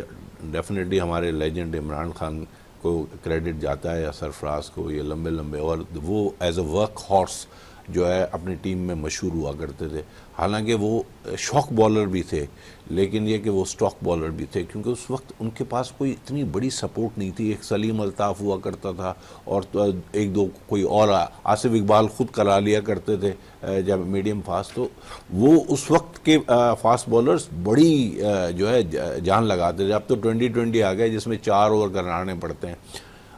डेफिनेटली हमारे लेजेंड इमरान खान को क्रेडिट जाता है या सरफराज को, ये लंबे लंबे, और वो एज अ वर्क हॉर्स जो है अपनी टीम में मशहूर हुआ करते थे। हालांकि वो शॉक बॉलर भी थे, लेकिन ये कि वो स्टॉक बॉलर भी थे, क्योंकि उस वक्त उनके पास कोई इतनी बड़ी सपोर्ट नहीं थी। एक सलीम अल्ताफ़ हुआ करता था और तो एक दो कोई और, आसिफ इकबाल खुद करा लिया करते थे जब मीडियम फास्ट। तो वो उस वक्त के फास्ट बॉलर्स बड़ी जो है जान लगाते थे। अब तो 2020 आ गया जिसमें 4 ओवर कराने पड़ते हैं।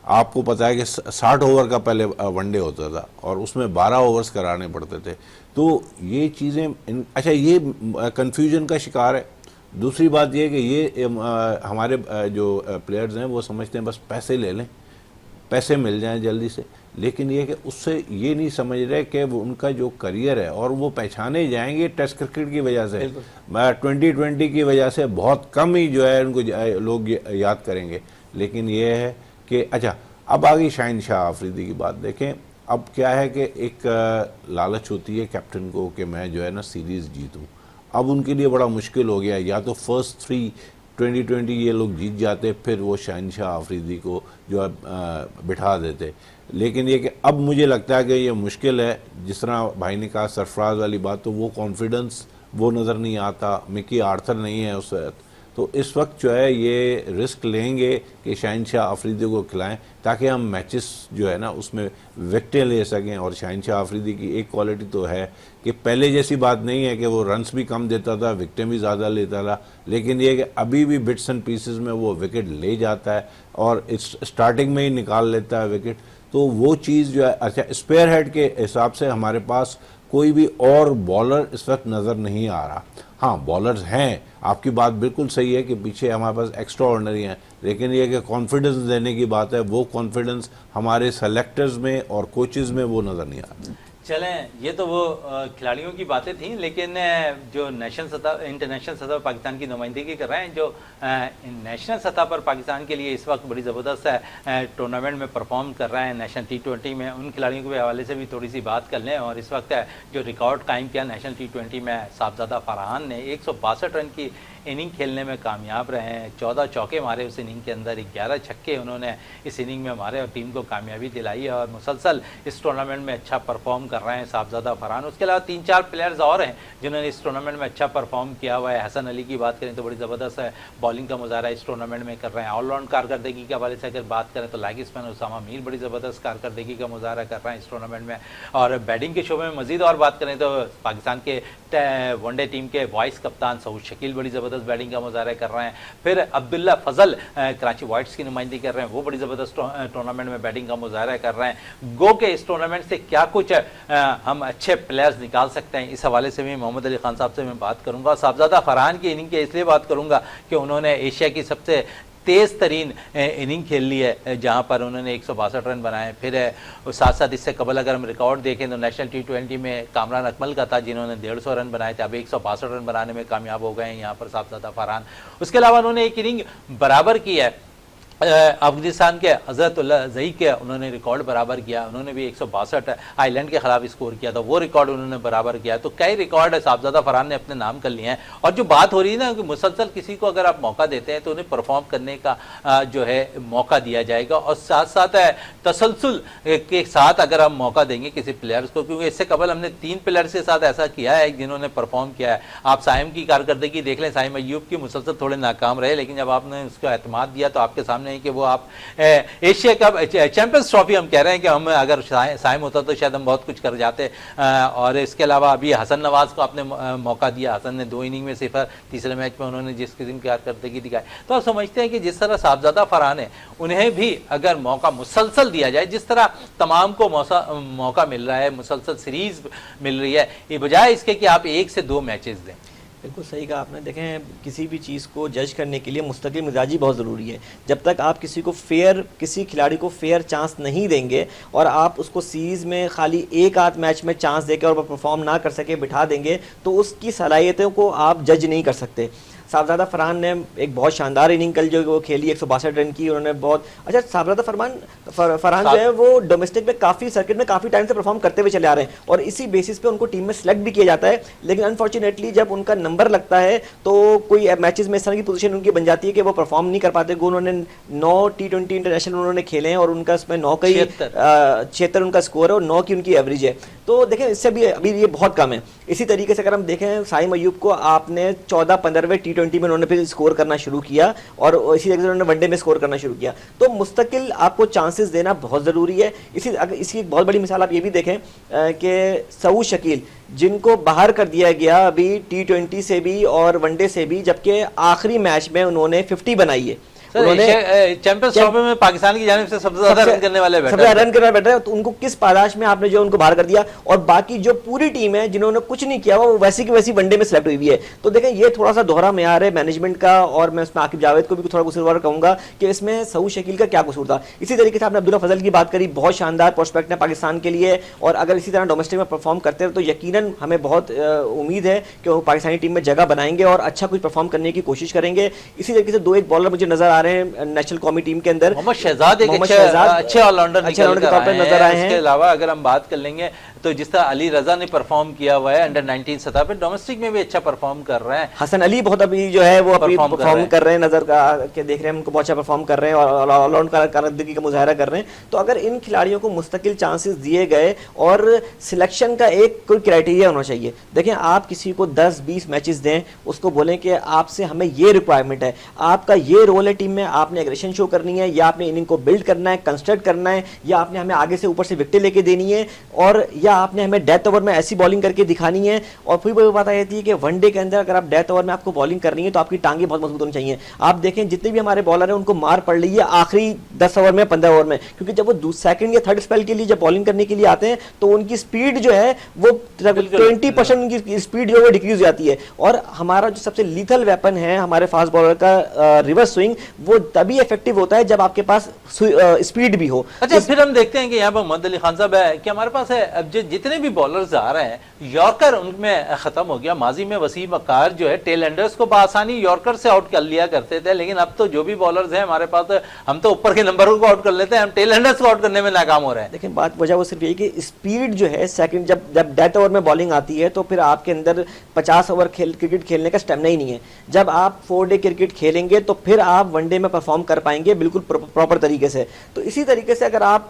आपको पता है कि 60 ओवर का पहले वनडे होता था और उसमें 12 ओवर्स कराने पड़ते थे। तो ये चीज़ें अच्छा, ये कन्फ्यूजन का शिकार है। दूसरी बात ये कि ये हमारे जो प्लेयर्स हैं वो समझते हैं बस पैसे ले लें, पैसे मिल जाएं जल्दी से, लेकिन ये कि उससे ये नहीं समझ रहे कि वो उनका जो करियर है और वो पहचाने जाएंगे टेस्ट क्रिकेट की वजह से। 2020 की वजह से बहुत कम ही जो है उनको लोग याद करेंगे। लेकिन ये है कि अच्छा, अब आ गई शहनशाह अफरीदी की बात। देखें अब क्या है कि एक लालच होती है कैप्टन को कि मैं जो है ना सीरीज़ जीतूं। अब उनके लिए बड़ा मुश्किल हो गया, या तो फर्स्ट 3 2020 ये लोग जीत जाते, फिर वो शहनशाह अफरीदी को जो है बिठा देते। लेकिन ये कि अब मुझे लगता है कि ये मुश्किल है। जिस तरह भाई ने कहा सरफराज वाली बात, तो वो कॉन्फिडेंस वो नज़र नहीं आता, मिकी आर्थर नहीं है उस वक्त। तो इस वक्त जो है ये रिस्क लेंगे कि शहनशाह अफरीदी को खिलाएं ताकि हम मैचेस जो है ना उसमें विकेटें ले सकें। और शहनशाह अफरीदी की एक क्वालिटी तो है कि पहले जैसी बात नहीं है कि वो रन्स भी कम देता था, विकेटें भी ज़्यादा लेता था, लेकिन ये कि अभी भी बिट्स एंड पीसेस में वो विकेट ले जाता है और स्टार्टिंग में ही निकाल लेता है विकेट। तो वो चीज़ जो है, अच्छा स्पेयर हेड के हिसाब से हमारे पास कोई भी और बॉलर इस वक्त नज़र नहीं आ रहा। हाँ बॉलर्स हैं, आपकी बात बिल्कुल सही है कि पीछे हमारे पास एक्स्ट्रा ऑर्डिनरी हैं, लेकिन ये कि कॉन्फिडेंस देने की बात है, वो कॉन्फिडेंस हमारे सेलेक्टर्स में और कोचेज़ में वो नज़र नहीं आता। चलें, ये तो वो खिलाड़ियों की बातें थी, लेकिन जो नेशनल सतह, इंटरनेशनल सतह पर पाकिस्तान की नुमाइंदगी कर रहे हैं, जो नेशनल सतह पर पाकिस्तान के लिए इस वक्त बड़ी ज़बरदस्त टूर्नामेंट में परफॉर्म कर रहे हैं नेशनल T20 में, उन खिलाड़ियों के हवाले से भी थोड़ी सी बात कर लें। और इस वक्त जो रिकॉर्ड कायम किया नेशनल T20 में, साहबजादा फरहान ने 162 रन की इनिंग खेलने में कामयाब रहे हैं। 14 चौके मारे उस इनिंग के अंदर, 11 छक्के उन्होंने इस इनिंग में मारे और टीम को कामयाबी दिलाई है और मुसलसल इस टूर्नामेंट में अच्छा परफॉर्म कर रहे हैं साहबजादा फरहान। उसके अलावा 3-4 प्लेयर्स और हैं जिन्होंने इस टूर्नामेंट में अच्छा परफॉर्म किया हुआ है। हसन अली की बात करें तो बड़ी ज़बरदस्त है बॉलिंग का मुजाहरा इस टूर्नामेंट में कर रहे हैं। ऑलराउंड कारकर्दगी के हवाले से अगर बात करें तो लेग स्पिनर उसामा मीर बड़ी ज़बरदस्त कारकर्दगी का मुजाहरा कर रहे हैं इस टूर्नामेंट में। और बैटिंग के शोबे में मज़ीद और बात करें तो पाकिस्तान के वनडे टीम के वाइस कप्तान सऊद शकील बड़ी ज़बरदस्त बैटिंग का मुजाहरा कर रहे हैं। फिर अब्दुल्ला फजल कराची वाइट्स की नुमाइंदगी कर रहे हैं, वो बड़ी ज़बरदस्त टूर्नामेंट में बैटिंग का मुजाहरा कर रहे हैं। गो के इस टूर्नामेंट से क्या कुछ हम अच्छे प्लेयर्स निकाल सकते हैं, इस हवाले से भी मोहम्मद अली खान साहब से मैं बात करूंगा। साहबजादा फरहान की इनिंग की इसलिए बात करूंगा कि उन्होंने एशिया की सबसे तेज़ तरीन इनिंग खेल ली है जहां पर उन्होंने 162 रन बनाए। फिर साथ साथ इससे कबल अगर हम रिकॉर्ड देखें तो नेशनल T20 में कामरान अकमल का था जिन्होंने 150 रन बनाए थे, अब 162 रन बनाने में कामयाब हो गए हैं यहाँ पर साहबजादा फरहान। उसके अलावा उन्होंने एक इनिंग बराबर की है अफगानिस्तान के हज़रतुल्लाह ज़ई के उन्होंने रिकॉर्ड बराबर किया, उन्होंने भी 162 आइलैंड के खिलाफ स्कोर किया था, वो रिकॉर्ड उन्होंने बराबर किया। तो कई रिकॉर्ड साहबजादा फरहान ने अपने नाम कर लिए हैं। और जो बात हो रही है ना कि मुसलसल किसी को अगर आप मौका देते हैं तो उन्हें परफॉर्म करने का जो है मौका दिया जाएगा, और साथ साथ तसलसल के साथ अगर हम मौका देंगे किसी प्लेयर्स को, क्योंकि इससे कबल हमने 3 प्लेयर्स के साथ ऐसा किया है जिन्होंने परफॉर्म किया है। आप साइम की कारकर्दगी देख लें, साइम अय्यूब की मुसलसल थोड़े नाकाम रहे, लेकिन जब आपने उसको एतमाद दिया तो आपके सामने है कि वो आप एशिया कप चैंपियंस ट्रॉफी हम कह रहे हैं कि हम अगर साइम होता तो शायद हम बहुत कुछ कर जाते। और इसके अलावा अभी हसन नवाज को आपने मौका दिया, हसन ने 2 इनिंग में 0, तीसरे मैच में उन्होंने जिस किस्म की कारकर्दगी दिखाई। तो आप समझते हैं कि जिस तरह साहबजादा फरहान है, उन्हें भी अगर मौका मुसलसल दिया जाए, जिस तरह तमाम को मौका मिल रहा है, मुसलसल सीरीज मिल रही है, ये बजाय इसके कि आप 1 से 2 मैचेस दें। बिल्कुल सही कहा आपने। देखें, किसी भी चीज़ को जज करने के लिए मुस्तकिल मिजाजी बहुत ज़रूरी है। जब तक आप किसी खिलाड़ी को फेयर चांस नहीं देंगे और आप उसको सीरीज़ में खाली 1 आध मैच में चांस देकर और वो परफॉर्म ना कर सके बिठा देंगे, तो उसकी सलाहियतों को आप जज नहीं कर सकते। साहबजादा फरहान ने एक बहुत शानदार इनिंग कल जो वो खेली, 162 रन की उन्होंने, बहुत अच्छा। साहबजादा फरहान जो है वो डोमेस्टिक में काफ़ी सर्किट में काफ़ी टाइम से परफॉर्म करते हुए चले आ रहे हैं और इसी बेसिस पे उनको टीम में सेलेक्ट भी किया जाता है। लेकिन अनफॉर्चुनेटली जब उनका नंबर लगता है तो कोई मैचेस में इस तरह की पोजीशन उनकी बन जाती है कि वो परफॉर्म नहीं कर पाते। उन्होंने 9 T20 इंटरनेशनल उन्होंने खेले हैं और उनका उसमें 9 का ही 76 उनका स्कोर है और 9 की उनकी एवरेज है। तो देखें, इससे भी अभी ये बहुत कम है। इसी तरीके से अगर हम देखें, साइम अय्यूब को आपने 14-15वें T20 में उन्होंने फिर स्कोर करना शुरू किया और इसी तरीके से उन्होंने वनडे में स्कोर करना शुरू किया। तो मुस्तकिल आपको चांसेस देना बहुत ज़रूरी है। इसकी एक बहुत बड़ी मिसाल आप ये भी देखें कि सऊद शकील, जिनको बाहर कर दिया गया अभी T20 से भी और वनडे से भी, जबकि आखिरी मैच में उन्होंने 50 बनाई है। चैंपियंस ट्रॉफी में पाकिस्तान की जानिब से सबसे ज्यादा रन करने वाले बैटर है, तो उनको किस पादाश में आपने जो उनको बाहर कर दिया। और बाकी जो पूरी टीम है जिन्होंने कुछ नहीं किया वो वैसी की वैसी वनडे में सिलेक्ट हुई हुई है। तो देखें, ये थोड़ा सा दोहरा मेयार है मैनेजमेंट का, और मैं उसमें आकिब जावेद को भी थोड़ा कसूरवार कहूंगा कि इसमें सऊद शकील का क्या कसूर था। इसी तरीके से आपने अब्दुल्ला फजल की बात करी, बहुत शानदार प्रोस्पेक्ट है पाकिस्तान के लिए, और अगर इसी तरह डोमेस्टिक में परफॉर्म करते हैं तो यकीनन हमें बहुत उम्मीद है कि वो पाकिस्तानी टीम में जगह बनाएंगे और अच्छा कुछ परफॉर्म करने की कोशिश करेंगे। इसी तरीके से 2 बॉलर मुझे नजर आ रहे हैं नेशनल कौमी टीम के अंदर। मोहम्मद शहजाद एक अच्छे ऑलराउंडर के तौर पर नजर आए हैं। इसके अलावा अगर हम बात कर लेंगे तो जिस तरह अली रजा ने परफॉर्म किया हुआ है अंडर 19 सतह पे, डोमेस्टिक में भी अच्छा परफॉर्म कर रहे हैं। हसन अली बहुत अभी जो है वो अभी परफॉर्म कर रहे हैं, नजर के देख रहे हैं उनको बहुत अच्छा परफॉर्म कर रहे हैं और ऑलराउंड कारकर्दगी का मुजाहरा कर रहे हैं। तो अगर इन खिलाड़ियों को मुस्तकिल चांसेस दिए गए और सिलेक्शन का एक कोई क्राइटेरिया होना चाहिए। देखें, आप किसी को 10-20 मैचेस दें, उसको बोलें कि आपसे हमें ये रिक्वायरमेंट है, आपका ये रोल है टीम में, आपने एग्रेशन शो करनी है, या आपने इनिंग को बिल्ड करना है, कंस्ट्रक्ट करना है, या आपने हमें आगे से ऊपर से विकेट लेके देनी है, और या आपने हमें डेथ ओवर में ऐसी बॉलिंग करके दिखानी है। और फिर वो बात आती है कि वनडे के अंदर अगर आप डेथ ओवर में आपको बॉलिंग करनी है तो आपकी टांगे बहुत मजबूत होनी चाहिए। आप देखें, जितने भी हमारे बॉलर हैं उनको मार पड़ रही है आखिरी 10 ओवर में, 15 ओवर में, क्योंकि जब वो सेकंड या थर्ड स्पेल के लिए जब बॉलिंग करने के लिए आते हैं तो उनकी स्पीड जो है वो 20% उनकी स्पीड जो है डिक्रीज हो जाती है। और हमारा जो सबसे लीथल वेपन है हमारे फास्ट बॉलर का रिवर्स स्विंग, वो तभी इफेक्टिव होता है जब आपके पास स्पीड भी हो। अच्छा, फिर हम देखते हैं कि यहाँ पर मोहम्मद अली खान साहब है कि हमारे पास है अब जितने भी बॉलर्स आ रहे हैं, यॉर्कर उनमें खत्म हो गया। माजी में वसीम अख्तर जो है टेल एंडर्स को बासानी यॉर्कर से आउट कर लिया करते थे, लेकिन अब तो जो भी बॉलर्स हैं हमारे पास, हम तो ऊपर के नंबरों को आउट कर लेते हैं, हम टेल एंडर्स को आउट करने में नाकाम हो रहे हैं। लेकिन बात वजह वो सिर्फ यही कि स्पीड जो है सेकंड जब डेथ ओवर में बॉलिंग आती है तो फिर आपके अंदर 50 ओवर क्रिकेट खेलने का स्टेमिना ही नहीं है। जब आप 4 डे क्रिकेट खेलेंगे तो फिर आप वनडे में परफॉर्म कर पाएंगे बिल्कुल प्रॉपर तरीके से। तो इसी तरीके से अगर आप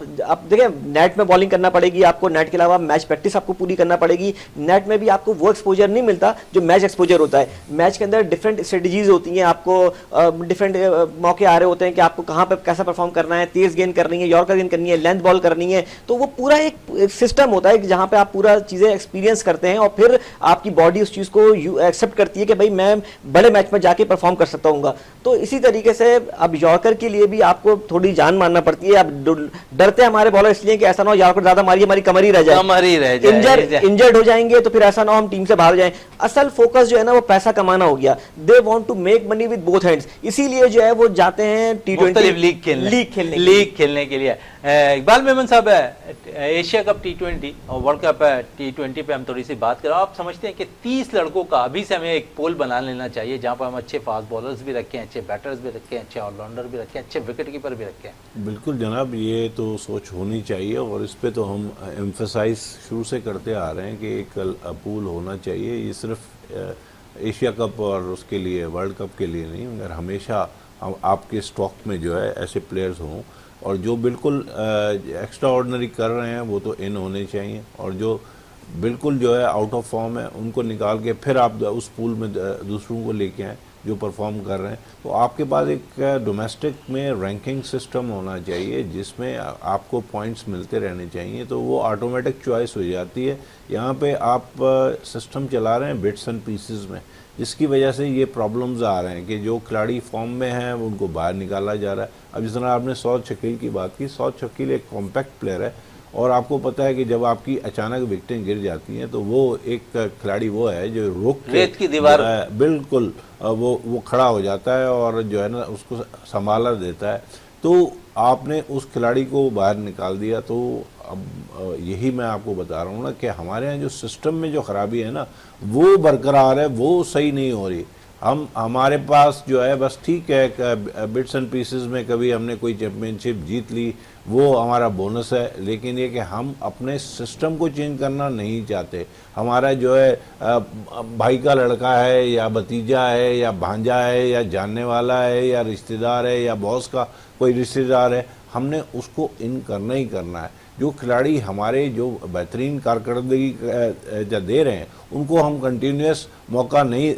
देखें, नेट में बॉलिंग करना पड़ेगी आपको, नेट के अलावा मैच प्रैक्टिस आपको पूरी करना पड़ेगी। नेट में भी आपको वो एक्सपोजर नहीं मिलता जो मैच एक्सपोजर होता है। मैच के अंदर डिफरेंट स्ट्रेटजीज होती हैं, आपको डिफरेंट मौके आ रहे होते हैं कि आपको कहाँ पे कैसा परफॉर्म करना है, तेज गेंद करनी है, यॉर्कर गेंद करनी है, लेंथ बॉल करनी है। तो वो पूरा एक सिस्टम होता है जहाँ पे आप पूरा चीज़ें एक्सपीरियंस करते हैं और फिर आपकी बॉडी उस चीज़ को एक्सेप्ट करती है कि भाई मैं बड़े मैच में जाके परफॉर्म कर सकता हूँ। तो इसी तरीके से अब यॉर्कर के लिए भी आपको थोड़ी जान मारना पड़ती है। अब डरते हैं हमारे बॉलर इसलिए कि ऐसा ना हो यॉर्कर ज़्यादा मारिए हमारी कमर ही रह जाए, अमर ही रह जाए। इंजर्ड हो जाएंगे तो फिर ऐसा ना हो हम टीम से बाहर जाएं। असल फोकस जो है ना वो पैसा कमाना हो गया। They want to make money with both hands, इसीलिए जो है वो जाते हैं T20 लीग खेलने के लिए। इकबाल मेमन साहब, एशिया कप T20 और वर्ल्ड कप T20 पे हम थोड़ी सी बात करें। आप समझते हैं कि 30 लड़कों का अभी से हमें एक पोल बना लेना चाहिए जहां पर हम अच्छे फास्ट बॉलर्स भी रखें, अच्छे बैटर्स भी रखें, अच्छे ऑलराउंडर भी रखें, अच्छे विकेट कीपर भी रखें? बिल्कुल जनाब, ये तो सोच होनी चाहिए और इस पे तो हम एम्फेसाइज शुरू से करते आ रहे हैं कि एक पूल होना चाहिए। ये सिर्फ एशिया कप और उसके लिए, वर्ल्ड कप के लिए नहीं, मगर हमेशा आपके स्टॉक में जो है ऐसे प्लेयर्स हों और जो बिल्कुल एक्स्ट्रा ऑर्डिनरी कर रहे हैं वो तो इन होने चाहिए, और जो बिल्कुल जो है आउट ऑफ फॉर्म है उनको निकाल के फिर आप उस पूल में दूसरों को लेके आएँ जो परफॉर्म कर रहे हैं। तो आपके पास एक डोमेस्टिक में रैंकिंग सिस्टम होना चाहिए जिसमें आपको पॉइंट्स मिलते रहने चाहिए, तो वो ऑटोमेटिक चॉइस हो जाती है। यहाँ पे आप सिस्टम चला रहे हैं बिट्स एंड पीसेस में, जिसकी वजह से ये प्रॉब्लम्स आ रहे हैं कि जो खिलाड़ी फॉर्म में हैं उनको बाहर निकाला जा रहा है। अब जिस तरह आपने सौद शकील की बात की, सौद शकील एक कॉम्पैक्ट प्लेयर है और आपको पता है कि जब आपकी अचानक विकेटें गिर जाती हैं तो वो एक खिलाड़ी वो है जो रोक के रेत की दीवार बिल्कुल वो खड़ा हो जाता है और जो है ना उसको संभाला देता है। तो आपने उस खिलाड़ी को बाहर निकाल दिया। तो अब यही मैं आपको बता रहा हूँ ना कि हमारे यहाँ जो सिस्टम में जो खराबी है ना वो बरकरार है, वो सही नहीं हो रही। हमारे पास जो है बस ठीक है बिट्स एंड पीसेस में कभी हमने कोई चैंपियनशिप जीत ली, वो हमारा बोनस है, लेकिन ये कि हम अपने सिस्टम को चेंज करना नहीं चाहते। हमारा जो है भाई का लड़का है या भतीजा है या भांजा है या जानने वाला है या रिश्तेदार है या बॉस का कोई रिश्तेदार है, हमने उसको इन करना ही करना है। जो खिलाड़ी हमारे जो बेहतरीन कारकर्दगी दे रहे हैं उनको हम कंटिन्यूस मौका नहीं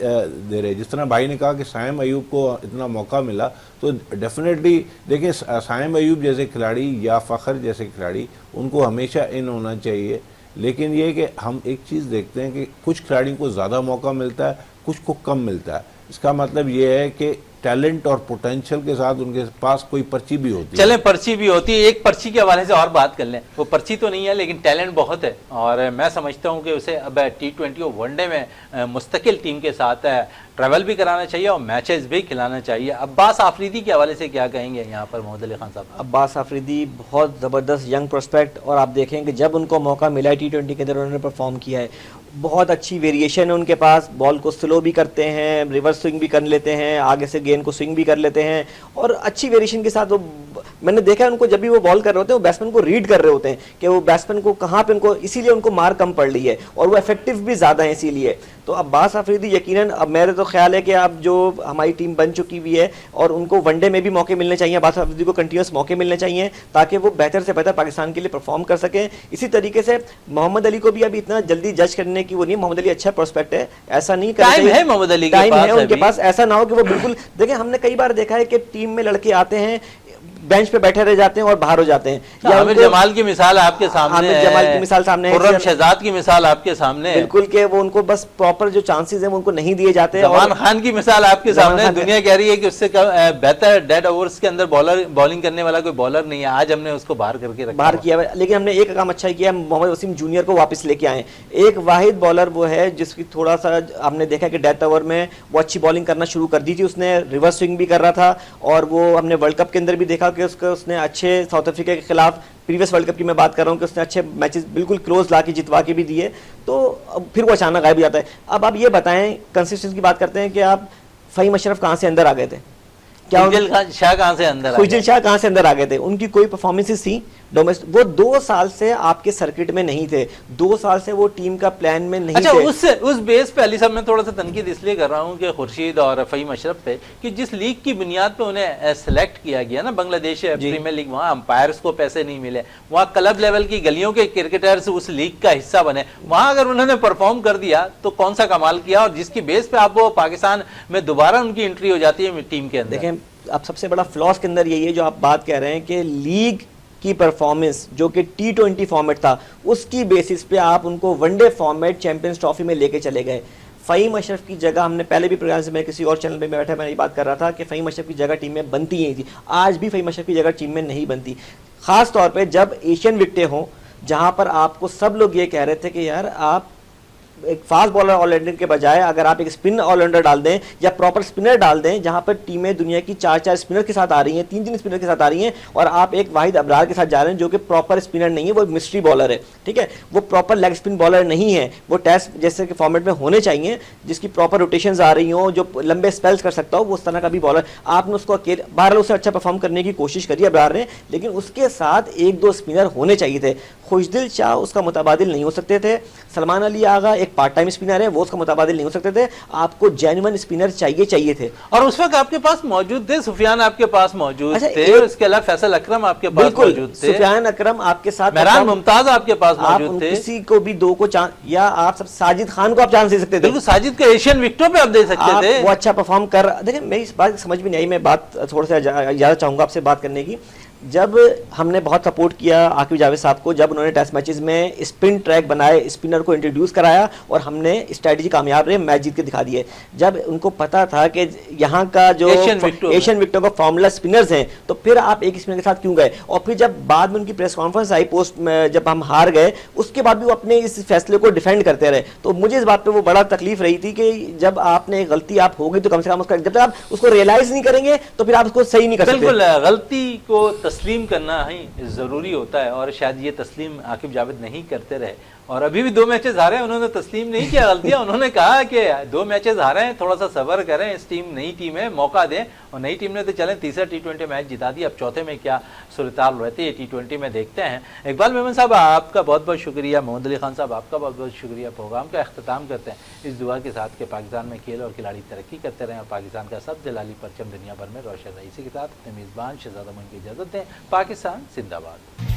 दे रहे। जिस तरह भाई ने कहा कि साइम अयूब को इतना मौका मिला, तो डेफिनेटली देखिए साइम अयूब जैसे खिलाड़ी या फ़खर जैसे खिलाड़ी उनको हमेशा इन होना चाहिए। लेकिन ये कि हम एक चीज़ देखते हैं कि कुछ खिलाड़ियों को ज़्यादा मौका मिलता है, कुछ को कम मिलता है। इसका मतलब ये है कि टैलेंट और पोटेंशियल के साथ उनके पास कोई पर्ची भी होती है। चलें, पर्ची भी होती है। एक पर्ची के हवाले से और बात कर लें। वो पर्ची तो नहीं है लेकिन टैलेंट बहुत है और मैं समझता हूं कि उसे अब T20 और वनडे में मुस्तकिल टीम के साथ ट्रैवल भी कराना चाहिए और मैचेस भी खिलाना चाहिए। अब्बास आफरीदी के हवाले से क्या कहेंगे यहाँ पर मोहम्मद अली खान साहब? अब्बास आफरीदी बहुत ज़बरदस्त यंग प्रोस्पेक्ट, और आप देखें कि जब उनको मौका मिला है T20 के अंदर उन्होंने परफॉर्म किया है। बहुत अच्छी वेरिएशन है उनके पास, बॉल को स्लो भी करते हैं, रिवर्स स्विंग भी कर लेते हैं, आगे से गेंद को स्विंग भी कर लेते हैं, और अच्छी वेरिएशन के साथ वो, मैंने देखा है उनको जब भी वो बॉल कर रहे होते हैं वो बैट्समैन को रीड कर रहे होते हैं कि वो बैट्समैन को कहाँ पे उनको, इसीलिए उनको मार कम पड़ रही है और वो इफेक्टिव भी ज़्यादा है इसीलिए। तो अब्बास आफरीदी यकीनन, अब मेरे तो ख्याल है कि अब जो हमारी टीम बन चुकी हुई है और उनको वनडे में भी मौके मिलने चाहिए, अब्बास आफरीदी को कंटिन्यूस मौके मिलने चाहिए ताकि वो बेहतर से बेहतर पाकिस्तान के लिए परफॉर्म कर सकें। इसी तरीके से मोहम्मद अली को भी अभी इतना जल्दी जज करने की वो नहीं, मोहम्मद अली अच्छा प्रोस्पेक्ट है, ऐसा नहीं करना चाहिए। टाइम है मोहम्मद अली के टाइम पास, है उनके पास, ऐसा ना हो कि वो बिल्कुल, देखिए हमने कई बार देखा है कि टीम में लड़के आते हैं बेंच पे बैठे रह जाते हैं और बाहर हो जाते हैं। या आमिर जमाल की मिसाल आपके सामने है, आमिर जमाल की मिसाल सामने है, खुर्रम शहजाद की मिसाल आपके सामने है। बिल्कुल के वो उनको बस प्रॉपर जो चांसेस हैं वो उनको नहीं दिए जाते। जमान खान की मिसाल आपके सामने है। दुनिया कह रही है कि उससे बेहतर डेड ओवर्स के अंदर बॉलिंग करने वाला कोई बॉलर नहीं है। आज हमने उसको बाहर करके रखा, बाहर किया, लेकिन हमने एक काम अच्छा किया, मोहम्मद वसीम जूनियर को वापस लेके आए। एक वाहिद बॉलर वो है जिसकी थोड़ा सा हमने देखा कि डेथ ओवर में वो अच्छी बॉलिंग करना शुरू कर दी थी, उसने रिवर्स स्विंग भी कर रहा था, और वो हमने वर्ल्ड कप के अंदर भी देखा कि उसने अच्छे साउथ अफ्रीका के खिलाफ, प्रीवियस वर्ल्ड कप की मैं बात कर रहा हूँ, कि उसने अच्छे मैचेस बिल्कुल क्लोज ला के जितवा के भी दिए। तो फिर वो अचानक गायब हो जाता है। अब आप ये बताएं, कंसिस्टेंसी की बात करते हैं कि आप फ़हीम अशरफ कहाँ से अंदर आ गए थे? क्या खुजल शाह कहाँ से अंदर आ गए? खुजल शाह कहाँ से अंदर आ गए थे? उनकी कोई परफॉर्मेंसेस थी डोमेस्टिक? वो 2 साल से आपके सर्किट में नहीं थे, 2 साल से वो टीम का प्लान में नहीं अच्छा, थे। उस बेस पे अली साहब मैं थोड़ा सा तनकीद इसलिए कर रहा हूँ कि खुर्शीद और फ़हीम अशरफ पे, कि जिस लीग की बुनियाद पे उन्हें सेलेक्ट किया गया ना, बांग्लादेश प्रीमियर लीग, वहाँ अंपायर्स को पैसे नहीं मिले, वहाँ क्लब लेवल की गलियों के क्रिकेटर्स उस लीग का हिस्सा बने, वहाँ अगर उन्होंने परफॉर्म कर दिया तो कौन सा कमाल किया, और जिसकी बेस पे आप वो पाकिस्तान में दोबारा उनकी एंट्री हो जाती है टीम के अंदर। देखें, अब सबसे बड़ा फ्लॉस के अंदर यही है जो आप बात कह रहे हैं कि लीग की परफॉर्मेंस जो कि T20 फॉर्मेट था उसकी बेसिस पे आप उनको वनडे फॉर्मेट चैंपियंस ट्रॉफी में लेके चले गए। फ़हीम अशरफ की जगह, हमने पहले भी प्रोग्राम से, मैं किसी और चैनल पे बैठा मैं ये बात कर रहा था कि फ़हीम अशरफ की जगह टीम में बनती ही थी। आज भी फ़हीम अशरफ की जगह टीम में नहीं बनती, ख़ास तौर पे जब एशियन विकेटें हों जहां पर आपको सब लोग ये कह रहे थे कि यार आप एक फास्ट बॉलर ऑलराउंडर के बजाय अगर आप एक स्पिन ऑलराउंडर डाल दें या प्रॉपर स्पिनर डाल दें, जहां पर टीमें दुनिया की 4-4 स्पिनर के साथ आ रही हैं, 3-3 स्पिनर के साथ आ रही हैं, और आप एक वाहिद अबरार के साथ जा रहे हैं जो कि प्रॉपर स्पिनर नहीं है, वो मिस्ट्री बॉलर है, ठीक है, वो प्रॉपर लेग स्पिन बॉलर नहीं है, वो टेस्ट जैसे कि फॉर्मेट में होने चाहिए जिसकी प्रॉपर रोटेशंस आ रही हो, जो लंबे स्पेल्स कर सकता हो, वो उस तरह का भी बॉलर आपने उसको अकेले बहरहाल उसे अच्छा परफॉर्म करने की कोशिश करी अबरार ने, लेकिन उसके साथ 1-2 स्पिनर होने चाहिए थे। खुशदिल शाह उसका मुताबादिल नहीं हो सकते थे, सलमान अली आगा एक पार्ट टाइम स्पिनर है, वो उसका मुताबादिल नहीं हो सकते थे, आपको जेन्युइन स्पिनर चाहिए थे। और उस वक्त आपके पास मौजूद थे, सुफियान आपके पास मौजूद अच्छा, थे, उसके अलावा फैसल अकरम आपके पास मौजूद थे, सुफियान अकरम आपके साथ, मेहरान मुमताज आपके पास आप मौजूद थे, किसी को भी 2 को चांस, या आप सब साजिद खान को आप चांस दे सकते थे, बिल्कुल साजिद के एशियन विकेटों पे आप दे सकते थे, वो अच्छा परफॉर्म कर। देखिए मेरी इस बात समझ में नहीं आई, मैं बात थोड़ा सा ज़्यादा चाहूँगा आपसे बात करने की। जब हमने बहुत सपोर्ट किया आकिब जावेद साहब को, जब उन्होंने टेस्ट मैचेस में स्पिन ट्रैक बनाए, स्पिनर को इंट्रोड्यूस कराया और हमने स्ट्रैटेजी कामयाब रहे, मैच जीत के दिखा दिए। जब उनको पता था कि यहाँ का जो एशियन विकेटों का फॉर्मूला स्पिनर्स हैं, तो फिर आप एक स्पिनर के साथ क्यों गए? और फिर जब बाद में उनकी प्रेस कॉन्फ्रेंस आई पोस्ट में, जब हम हार गए, उसके बाद भी वो अपने इस फैसले को डिफेंड करते रहे। तो मुझे इस बात पर वो बड़ा तकलीफ रही थी कि जब आपने गलती आप होगी तो कम से कम उसका, जब तक आप उसको रियलाइज नहीं करेंगे तो फिर आप उसको सही नहीं कर सकते। बिल्कुल, गलती को तस्लीम करना ही ज़रूरी होता है, और शायद ये तस्लीम आकिब जावेद नहीं करते रहे, और अभी भी 2 मैचेस हारे हैं, उन्होंने तस्लीम नहीं किया गलतियां, उन्होंने कहा कि 2 मैचेस हारे हैं, थोड़ा सा सब्र करें, इस टीम नई टीम है, मौका दें, और नई टीम ने तो चलें तीसरा T20 मैच जिता दिया, अब चौथे में क्या सूरताल रहती है T20 में देखते हैं। इकबाल मेमन साहब आपका बहुत बहुत शुक्रिया, मोहम्मद अली खान साहब आपका बहुत बहुत शुक्रिया। प्रोग्राम का अख्ताम करते हैं इस दुआ के साथ कि पाकिस्तान में खेल और खिलाड़ी तरक्की करते रहें और पाकिस्तान का सब जलाली परचम दुनिया भर में रोशन रहे। इसी के साथ अपने मेज़बान शहजादा मोइन की इजाज़त दें। पाकिस्तान जिंदाबाद।